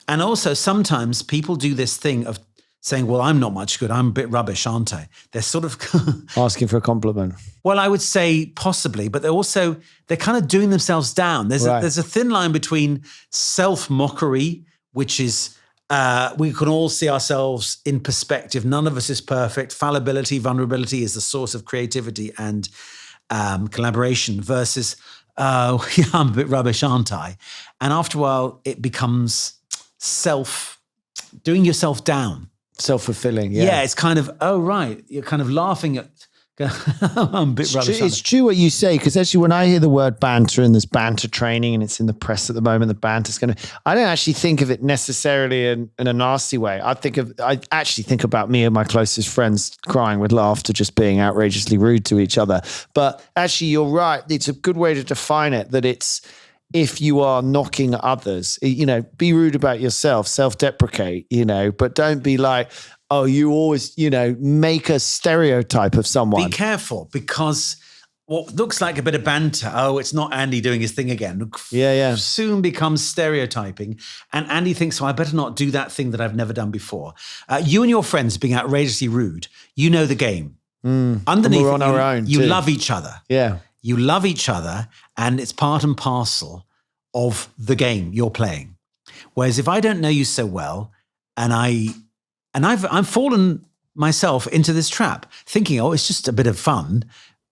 And also sometimes people do this thing of saying, well, I'm not much good. I'm a bit rubbish, aren't I? They're sort of asking for a compliment. Well, I would say possibly, but they're kind of doing themselves down. There's a thin line between self-mockery, which is we can all see ourselves in perspective. None of us is perfect. Fallibility, vulnerability is the source of creativity and collaboration versus, I'm a bit rubbish, aren't I? And after a while, it becomes doing yourself down. Self-fulfilling, yeah. Yeah, it's kind of, right, you're kind of laughing at I'm a bit rubbish. It's true what you say, because actually when I hear the word banter and there's banter training and it's in the press at the moment, the banter's I don't actually think of it necessarily in a nasty way. I actually think about me and my closest friends crying with laughter, just being outrageously rude to each other. But actually you're right. It's a good way to define it, that it's, if you are knocking others, be rude about yourself, self-deprecate, but don't be like, oh, you always, make a stereotype of someone. Be careful, because what looks like a bit of banter, oh, it's not Andy doing his thing again, soon becomes stereotyping. And Andy thinks, I better not do that thing that I've never done before. You and your friends being outrageously rude, you know the game. Underneath, we're on our own you too. love each other. Yeah. You love each other, and it's part and parcel of the game you're playing. Whereas if I don't know you so well, and I've fallen myself into this trap, thinking, oh, it's just a bit of fun,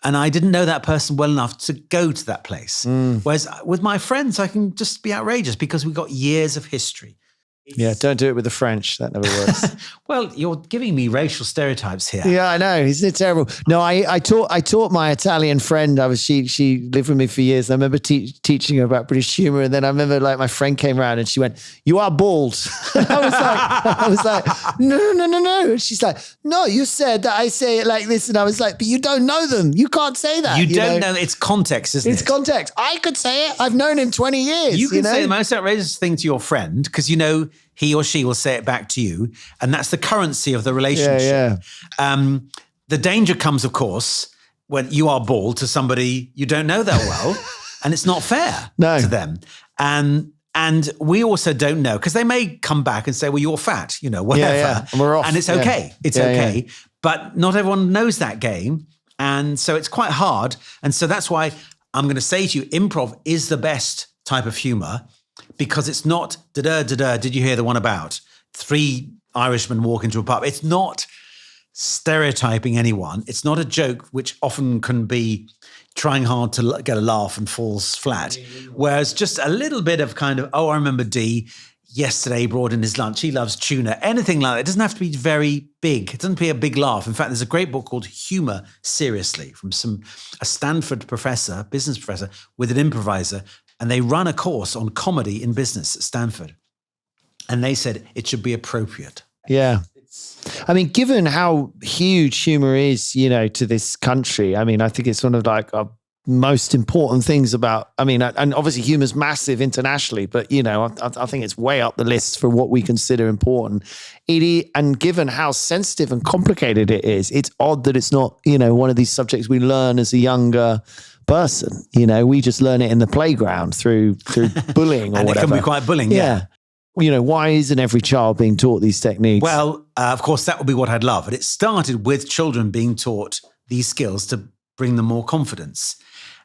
and I didn't know that person well enough to go to that place. Whereas with my friends, I can just be outrageous because we've got years of history. Yeah, don't do it with the French. That never works. Well, you're giving me racial stereotypes here. Yeah, I know. It's terrible. No, I taught my Italian friend. She lived with me for years. I remember teaching her about British humor, and then I remember my friend came around and she went, "You are bald." And I was like, no. And she's like, "No, you said that I say it like this," and I was like, "But you don't know them. You can't say that. You don't know. It's context, isn't it? It's context. I could say it. I've known him 20 years. You can say the most outrageous thing to your friend because he or she will say it back to you, and that's the currency of the relationship. Yeah. The danger comes, of course, when you are bald to somebody you don't know that well, and it's not fair to them. And we also don't know, because they may come back and say, well, you're fat, whatever. Yeah. And we're off. And it's okay. It's okay. Yeah. But not everyone knows that game. And so it's quite hard. And so that's why I'm going to say to you, improv is the best type of humor, because it's not da-da-da-da, did you hear the one about 3 Irishmen walk into a pub? It's not stereotyping anyone. It's not a joke, which often can be trying hard to get a laugh and falls flat. Whereas just a little bit of kind of, oh, I remember D yesterday brought in his lunch. He loves tuna. Anything like that. It doesn't have to be very big. It doesn't be a big laugh. In fact, there's a great book called Humour, Seriously, from a Stanford professor, business professor, with an improviser. And they run a course on comedy in business at Stanford. And they said it should be appropriate. Yeah. I mean, given how huge humor is, to this country, I mean, I think it's one of our most important things about, and obviously humor's massive internationally, but, I think it's way up the list for what we consider important. And given how sensitive and complicated it is, it's odd that it's not, one of these subjects we learn as a younger person. We just learn it in the playground through bullying or and whatever. It can be quite bullying, yeah. Why isn't every child being taught these techniques? Well, of course, that would be what I'd love. But it started with children being taught these skills to bring them more confidence.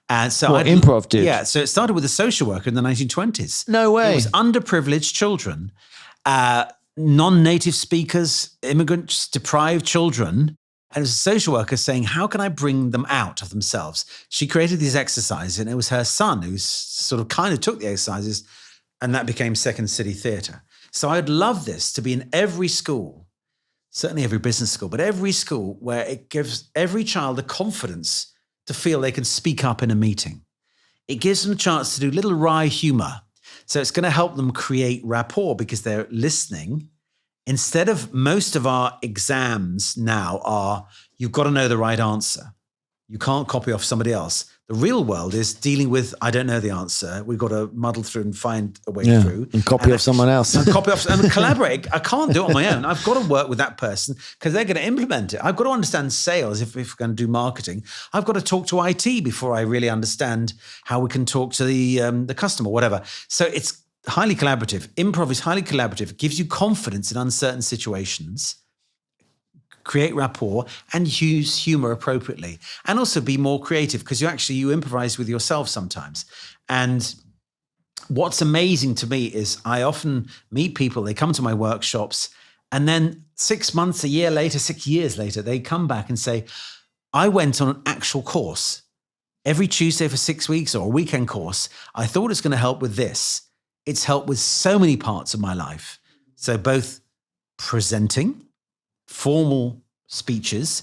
And so improv did. Yeah, so it started with a social worker in the 1920s. No way. It was underprivileged children, non-native speakers, immigrants, deprived children. And it was a social worker saying, how can I bring them out of themselves? She created these exercises, and it was her son who sort of kind of took the exercises, and that became Second City Theatre. So I'd love this to be in every school, certainly every business school, but every school where it gives every child the confidence to feel they can speak up in a meeting. It gives them a chance to do little wry humor. So it's going to help them create rapport because they're listening. Instead of most of our exams now are, you've got to know the right answer. You can't copy off somebody else. The real world is dealing with, I don't know the answer. We've got to muddle through and find a way through. And copy off someone else. And copy off and collaborate. I can't do it on my own. I've got to work with that person because they're going to implement it. I've got to understand sales if we're going to do marketing. I've got to talk to IT before I really understand how we can talk to the customer, whatever. So it's highly collaborative. Improv is highly collaborative. It gives you confidence in uncertain situations. Create rapport and use humor appropriately, and also be more creative because you improvise with yourself sometimes. And what's amazing to me is I often meet people, they come to my workshops, and then 6 months, a year later, 6 years later, they come back and say, I went on an actual course every Tuesday for 6 weeks, or a weekend course. I thought it's going to help with this. It's helped with so many parts of my life. So both presenting, formal speeches,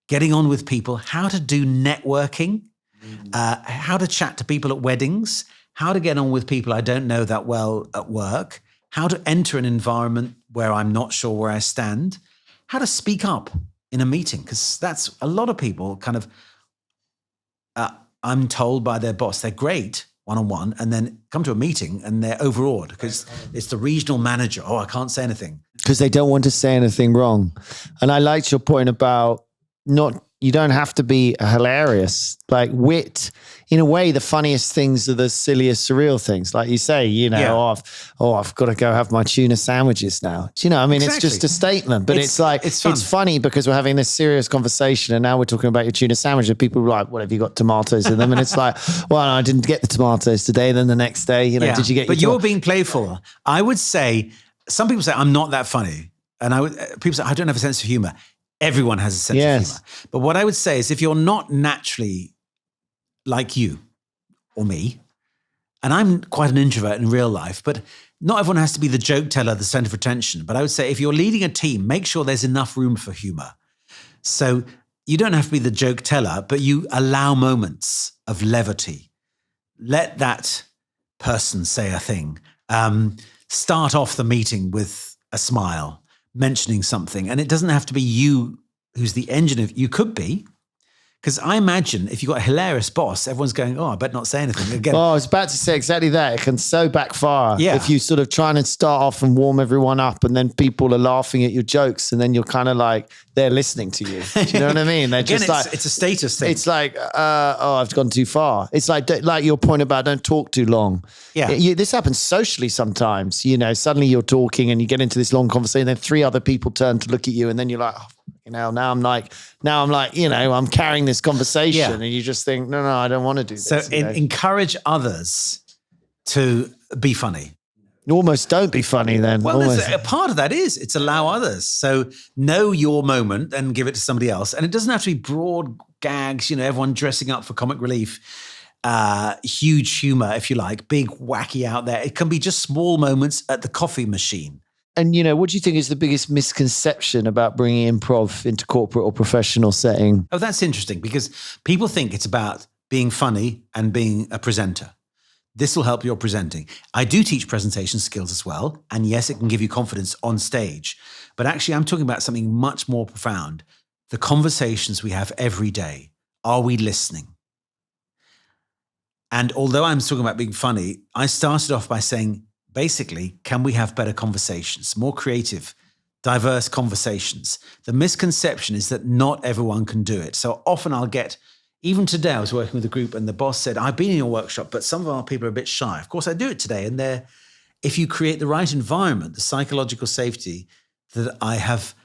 getting on with people, how to do networking, how to chat to people at weddings, how to get on with people I don't know that well at work, how to enter an environment where I'm not sure where I stand, how to speak up in a meeting, because that's a lot of people kind of, I'm told by their boss, they're great one-on-one, and then come to a meeting and they're overawed because it's the regional manager. Oh, I can't say anything. Because they don't want to say anything wrong. And I liked your point about you don't have to be hilarious. Like wit, in a way, the funniest things are the silliest, surreal things. Like you say, I've got to go have my tuna sandwiches now. Do you know, I mean, It's just a statement, but it's funny because we're having this serious conversation and now we're talking about your tuna sandwich and people are like, what, have you got tomatoes in them? And it's like, well, I didn't get the tomatoes today. Then the next day, did you get But you're being playful. I would say, some people say, I'm not that funny. And people say, I don't have a sense of humor. Everyone has a sense of humor. But what I would say is if you're not naturally like you or me, and I'm quite an introvert in real life, but not everyone has to be the joke teller, the center of attention. But I would say if you're leading a team, make sure there's enough room for humor. So you don't have to be the joke teller, but you allow moments of levity. Let that person say a thing. Start off the meeting with a smile, mentioning something. And it doesn't have to be you who's the engine of, you could be. Because I imagine if you've got a hilarious boss, everyone's going, I better not say anything. Again. Oh, I was about to say exactly that. It can so backfire if you sort of trying to start off and warm everyone up and then people are laughing at your jokes and then you're kind of like, they're listening to you. Do you know what I mean? They're Again, just like, it's a status thing. It's like, I've gone too far. It's like your point about don't talk too long. Yeah. This happens socially sometimes. Suddenly you're talking and you get into this long conversation and then 3 other people turn to look at you and then you're like, now I'm like, I'm carrying this conversation and you just think, no, I don't want to do this. So encourage others to be funny. Almost don't be funny then. Well, a part of that is it's allow others. So know your moment and give it to somebody else. And it doesn't have to be broad gags, everyone dressing up for comic relief, huge humor, if you like, big wacky out there. It can be just small moments at the coffee machine. And, what do you think is the biggest misconception about bringing improv into corporate or professional setting? Oh, that's interesting because people think it's about being funny and being a presenter. This will help your presenting. I do teach presentation skills as well. And yes, it can give you confidence on stage. But actually, I'm talking about something much more profound. The conversations we have every day. Are we listening? And although I'm talking about being funny, I started off by saying, basically, can we have better conversations, more creative, diverse conversations? The misconception is that not everyone can do it. So often I'll get, even today I was working with a group and the boss said, I've been in your workshop, but some of our people are a bit shy. Of course I do it today. And if you create the right environment, the psychological safety that I have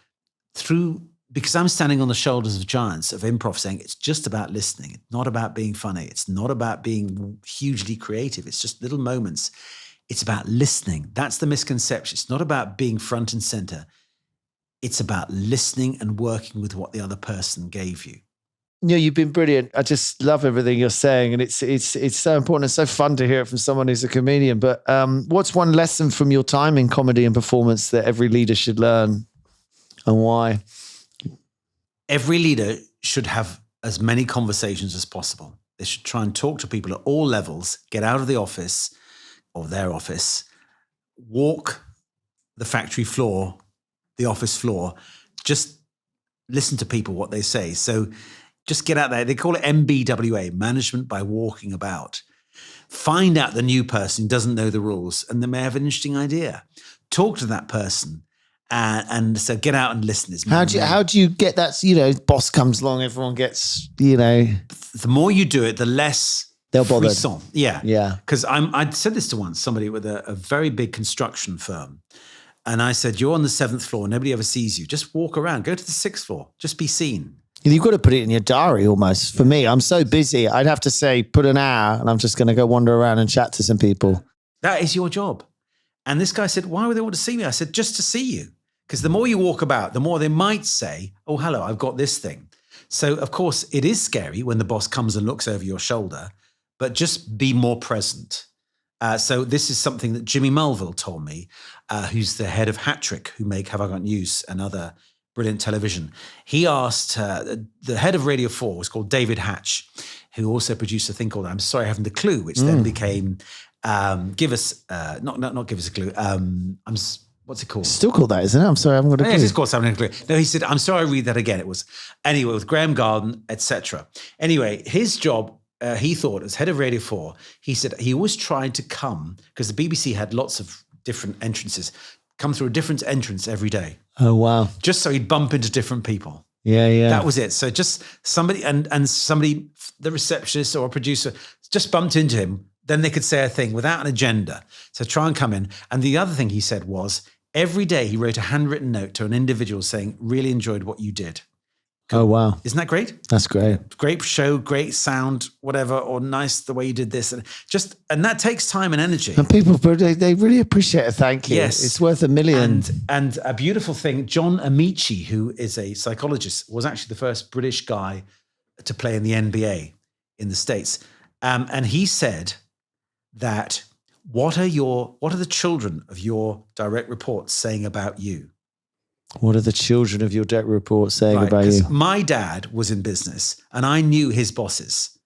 because I'm standing on the shoulders of giants of improv saying it's just about listening. It's not about being funny. It's not about being hugely creative. It's just little moments. It's about listening. That's the misconception. It's not about being front and center. It's about listening and working with what the other person gave you. You've been brilliant. I just love everything you're saying. And it's so important. It's so fun to hear it from someone who's a comedian. But what's one lesson from your time in comedy and performance that every leader should learn and why? Every leader should have as many conversations as possible. They should try and talk to people at all levels, get out of the office or their office, walk the factory floor, the office floor, just listen to people, what they say. So just get out there. They call it MBWA, management by walking about. Find out the new person who doesn't know the rules and they may have an interesting idea. Talk to that person. And so get out and listen. How do you get that, boss comes along, everyone gets, The more you do it, the less they'll bother. Yeah. Because I'd said this to somebody with a very big construction firm. And I said, you're on the 7th floor. Nobody ever sees you. Just walk around. Go to the 6th floor. Just be seen. You've got to put it in your diary almost. For me, I'm so busy. I'd have to say, put an hour and I'm just going to go wander around and chat to some people. That is your job. And this guy said, why would they want to see me? I said, just to see you. Because the more you walk about, the more they might say, oh, hello, I've got this thing. So, of course, it is scary when the boss comes and looks over your shoulder, but just be more present. So this is something that Jimmy Mulville told me, who's the head of Hat Trick, who make Have I Got News and other brilliant television. He asked the head of Radio 4 was called David Hatch, who also produced a thing called I'm Sorry I Haven't a Clue, which then became Give Us, not Give Us a Clue. What's it called? Still called that, isn't it? I'm sorry, I haven't got a clue. Yes, it's called Something Clear. No, he said, I'm sorry, I read that again. It was, anyway, with Graham Garden, etc. Anyway, his job, he thought, as head of Radio 4, he said he always tried to come, because the BBC had lots of different entrances, come through a different entrance every day. Oh, wow. Just so he'd bump into different people. Yeah. That was it. So just somebody, and somebody, the receptionist or a producer, just bumped into him. Then they could say a thing without an agenda. So try and come in. And the other thing he said was, every day he wrote a handwritten note to an individual saying, really enjoyed what you did. Oh, wow. Isn't that great? That's great. Great show, great sound, whatever, or nice the way you did this. And that takes time and energy. And people, they really appreciate it. Thank you. Yes. It's worth $1 million. And a beautiful thing, John Amici, who is a psychologist, was actually the first British guy to play in the NBA in the States. And he said that, what are the children of your direct reports saying about you? What are the children of your direct reports saying about you? My dad was in business and I knew his bosses.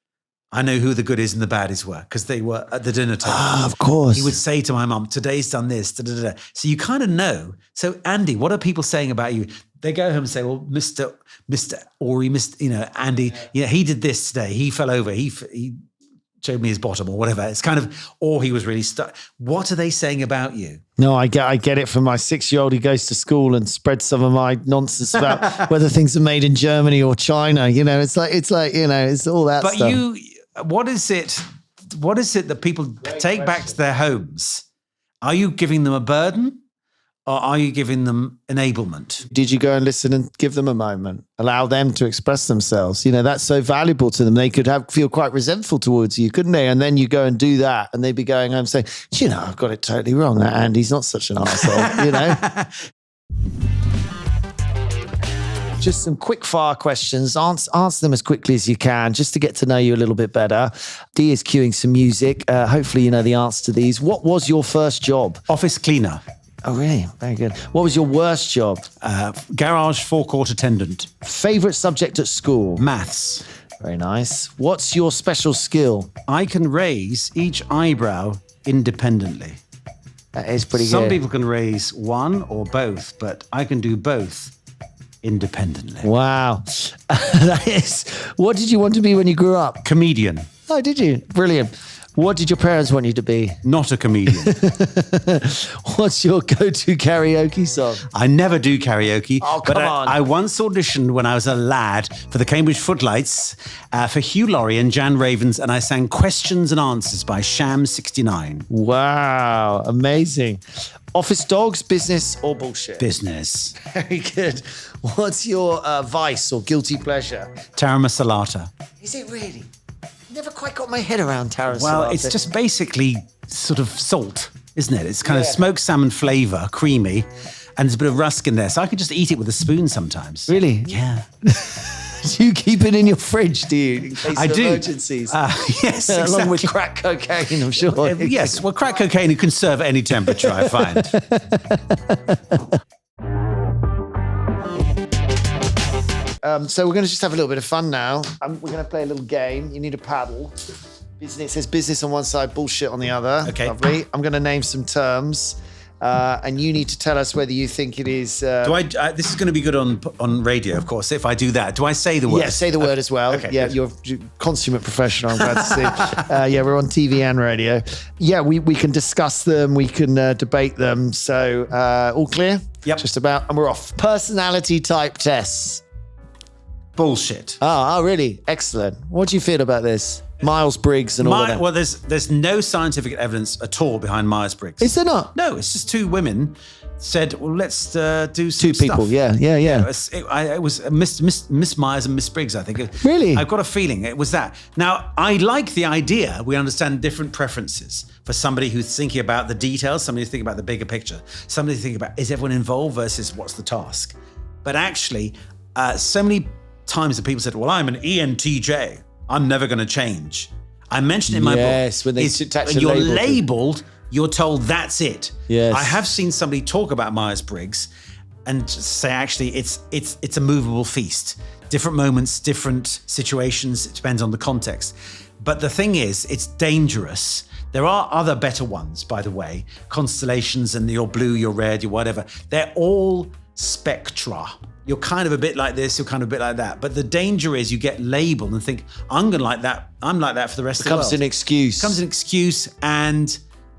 I know who the goodies and the baddies were because they were at the dinner table. Ah, of course. He would say to my mum, today's done this, da-da-da-da. So you kind of know. So Andy, what are people saying about you? They go home and say, well, Mr. Ori, Andy, he did this today. He fell over. He showed me his bottom or whatever. It's kind of, or he was really stuck. What are they saying about you? No, I get it from my 6-year-old who goes to school and spreads some of my nonsense about whether things are made in Germany or China. It's like, it's all that but stuff. What is it that people take back to their homes? Are you giving them a burden or are you giving them enablement? Did you go and listen and give them a moment? Allow them to express themselves. That's so valuable to them. They could feel quite resentful towards you, couldn't they? And then you go and do that and they'd be going home saying, I've got it totally wrong. That Andy's not such an arsehole, Just some quick fire questions. Answer them as quickly as you can, just to get to know you a little bit better. Dee is cueing some music. Hopefully you know the answer to these. What was your first job? Office cleaner. Oh, really? Very good. What was your worst job? Garage forecourt attendant. Favorite subject at school? Maths. Very nice. What's your special skill? I can raise each eyebrow independently. That is pretty good. Some people can raise one or both, but I can do both independently. Wow. That is. What did you want to be when you grew up? Comedian. Oh, did you? Brilliant. What did your parents want you to be? Not a comedian. What's your go-to karaoke song? I never do karaoke. Oh, come on. I once auditioned when I was a lad for the Cambridge Footlights for Hugh Laurie and Jan Ravens, and I sang Questions and Answers by Sham 69. Wow, amazing. Office dogs, business or bullshit? Business. Very good. What's your vice or guilty pleasure? Tarama Salata. Is it really? Never quite got my head around Tara. Well, it's just basically sort of salt, isn't it? It's kind of smoked salmon flavour, creamy, and there's a bit of rusk in there. So I could just eat it with a spoon sometimes. Really? Yeah. Do you keep it in your fridge, do you? In case of emergencies? Yes, Along exactly. with crack cocaine, I'm sure. Yes, well, crack cocaine you can serve at any temperature, I find. So we're going to just have a little bit of fun now. We're going to play a little game. You need a paddle. It says business on one side, bullshit on the other. Okay. Lovely. I'm going to name some terms, and you need to tell us whether you think it is... This is going to be good on radio, of course, if I do that. Do I say the word? Yeah, say the word as well. Okay, yeah, good. you're a consummate professional, I'm glad to see. Yeah, we're on TV and radio. Yeah, we can discuss them. We can debate them. So all clear? Yep. Just about. And we're off. Personality type tests. Bullshit. Oh, really? Excellent. What do you feel about this? Myers-Briggs and all of that. Well, there's no scientific evidence at all behind Myers-Briggs. Is there not? No, it's just two women said, well, let's do some Two people, stuff. yeah. It was Miss Myers and Miss Briggs, I think. Really? I've got a feeling it was that. Now, I like the idea. We understand different preferences for somebody who's thinking about the details, somebody who's thinking about the bigger picture, somebody thinking about, is everyone involved versus what's the task? But actually, so many times that people said, well, I'm an ENTJ. I'm never going to change. I mentioned it in my book. Yes, when they attach a you're label to- labeled, you're told that's it. Yes. I have seen somebody talk about Myers-Briggs and say, actually, it's a movable feast. Different moments, different situations. It depends on the context. But the thing is, it's dangerous. There are other better ones, by the way. Constellations and your blue, your red, your whatever. They're all spectra. You're kind of a bit like this, you're kind of a bit like that. But the danger is you get labeled and think, I'm going to like that. I'm like that for the rest of the world. Becomes an excuse. Becomes an excuse. And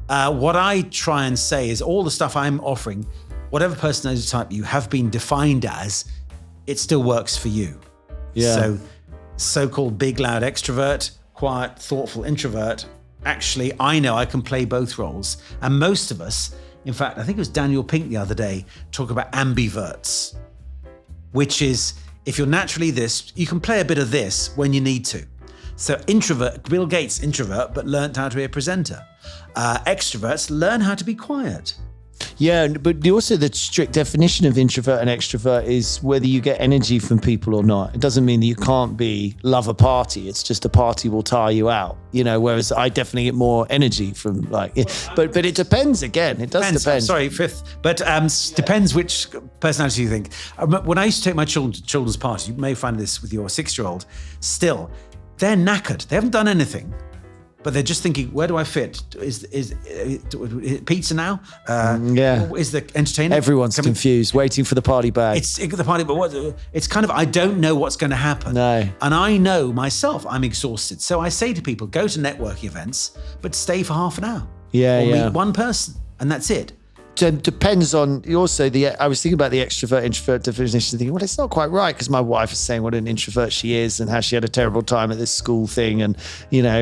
what I try and say is all the stuff I'm offering, whatever personality type you have been defined as, it still works for you. Yeah. So so-called big, loud extrovert, quiet, thoughtful introvert. Actually, I know I can play both roles. And most of us, in fact, I think it was Daniel Pink the other day, talk about ambiverts, which is if you're naturally this, you can play a bit of this when you need to. So introvert, Bill Gates, introvert, but learned how to be a presenter. Extroverts learn how to be quiet. Yeah, but also the strict definition of introvert and extrovert is whether you get energy from people or not. It doesn't mean that you can't love a party. It's just a party will tire you out, whereas I definitely get more energy from but it depends again. It does depend. Sorry, fifth. But depends which personality you think. When I used to take my children's party, you may find this with your 6-year-old, still, they're knackered. They haven't done anything. But they're just thinking, where do I fit? Is pizza now? Yeah. Is the entertainment? Everyone's confused, waiting for the party bag. It's the party, but it's kind of, I don't know what's going to happen. No. And I know myself, I'm exhausted. So I say to people, go to networking events, but stay for half an hour. Yeah, or yeah. meet one person, and that's it. Depends on also I was thinking about the extrovert introvert definition, thinking, well, it's not quite right because my wife is saying what an introvert she is and how she had a terrible time at this school thing and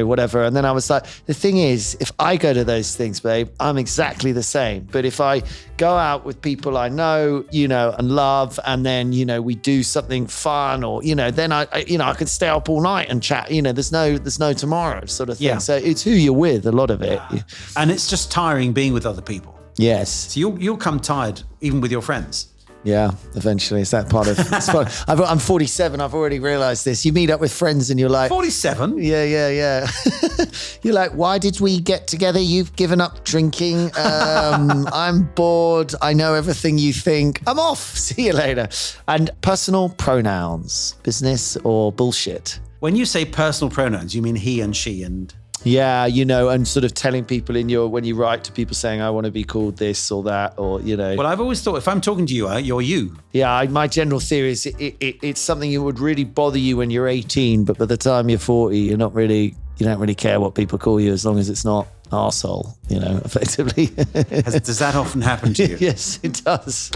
whatever. And then I was like, the thing is, if I go to those things, babe, I'm exactly the same. But if I go out with people I know, and love, and then we do something fun, or then I can stay up all night and chat. There's no tomorrow sort of thing. Yeah. So it's who you're with, a lot of it. And it's just tiring being with other people. Yes. So you'll come tired even with your friends. Yeah, eventually. It's that part of I'm 47. I've already realized this. You meet up with friends and you're like 47? Yeah. You're like, why did we get together? You've given up drinking. I'm bored. I know everything you think. I'm off. See you later. And personal pronouns, business or bullshit? When you say personal pronouns, you mean he and she and... Yeah, and sort of telling people when you write to people saying, I want to be called this or that, or, Well, I've always thought if I'm talking to you, you're you. Yeah, my general theory is it's something that would really bother you when you're 18, but by the time you're 40, you don't really care what people call you as long as it's not arsehole, effectively. Does that often happen to you? Yes, it does.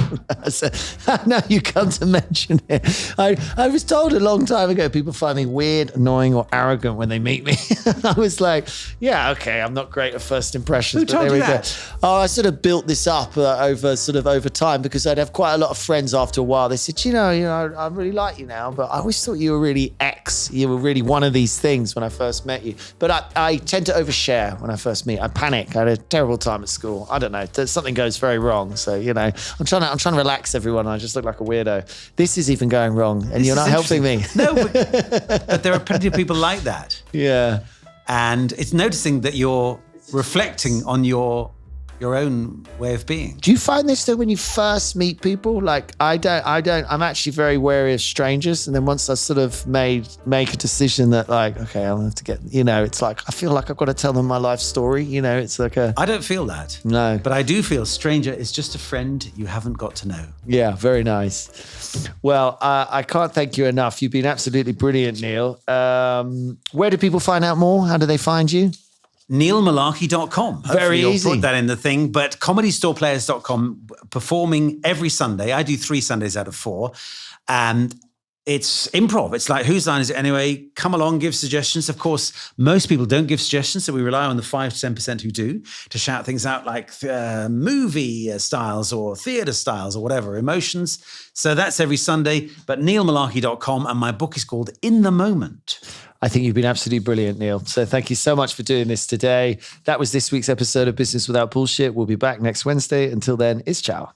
Now you come to mention it. I was told a long time ago, people find me weird, annoying, or arrogant when they meet me. I was like, yeah, okay, I'm not great at first impressions. Who but told there you we that? Go. Oh, I sort of built this up over time because I'd have quite a lot of friends after a while. They said, I really like you now, but I always thought you were really X. You were really one of these things when I first met you. But I tend to overshare when I first meet. I panic. I had a terrible time at school. I don't know. Something goes very wrong. So, I'm trying to relax everyone. I just look like a weirdo. This is even going wrong and you're not helping me. No, but there are plenty of people like that. Yeah. And it's noticing that you're reflecting on your own way of being. Do you find this though when you first meet people? Like I don't. I'm actually very wary of strangers. And then once I sort of make a decision that like, okay, I'll have to get, it's like, I feel like I've got to tell them my life story. It's like I don't feel that. No. But I do feel stranger is just a friend you haven't got to know. Yeah, very nice. Well, I can't thank you enough. You've been absolutely brilliant, Neil. Where do people find out more? How do they find you? NeilMullarkey.com. Very easy. You'll put that in the thing. But ComedyStorePlayers.com, performing every Sunday. I do 3 Sundays out of 4. And it's improv. It's like, whose line is it anyway? Come along, give suggestions. Of course, most people don't give suggestions, so we rely on the 5 to 10% who do to shout things out like movie styles or theatre styles or whatever, emotions. So that's every Sunday. But NeilMullarkey.com, and my book is called In the Moment. I think you've been absolutely brilliant, Neil. So thank you so much for doing this today. That was this week's episode of Business Without Bullshit. We'll be back next Wednesday. Until then, it's ciao.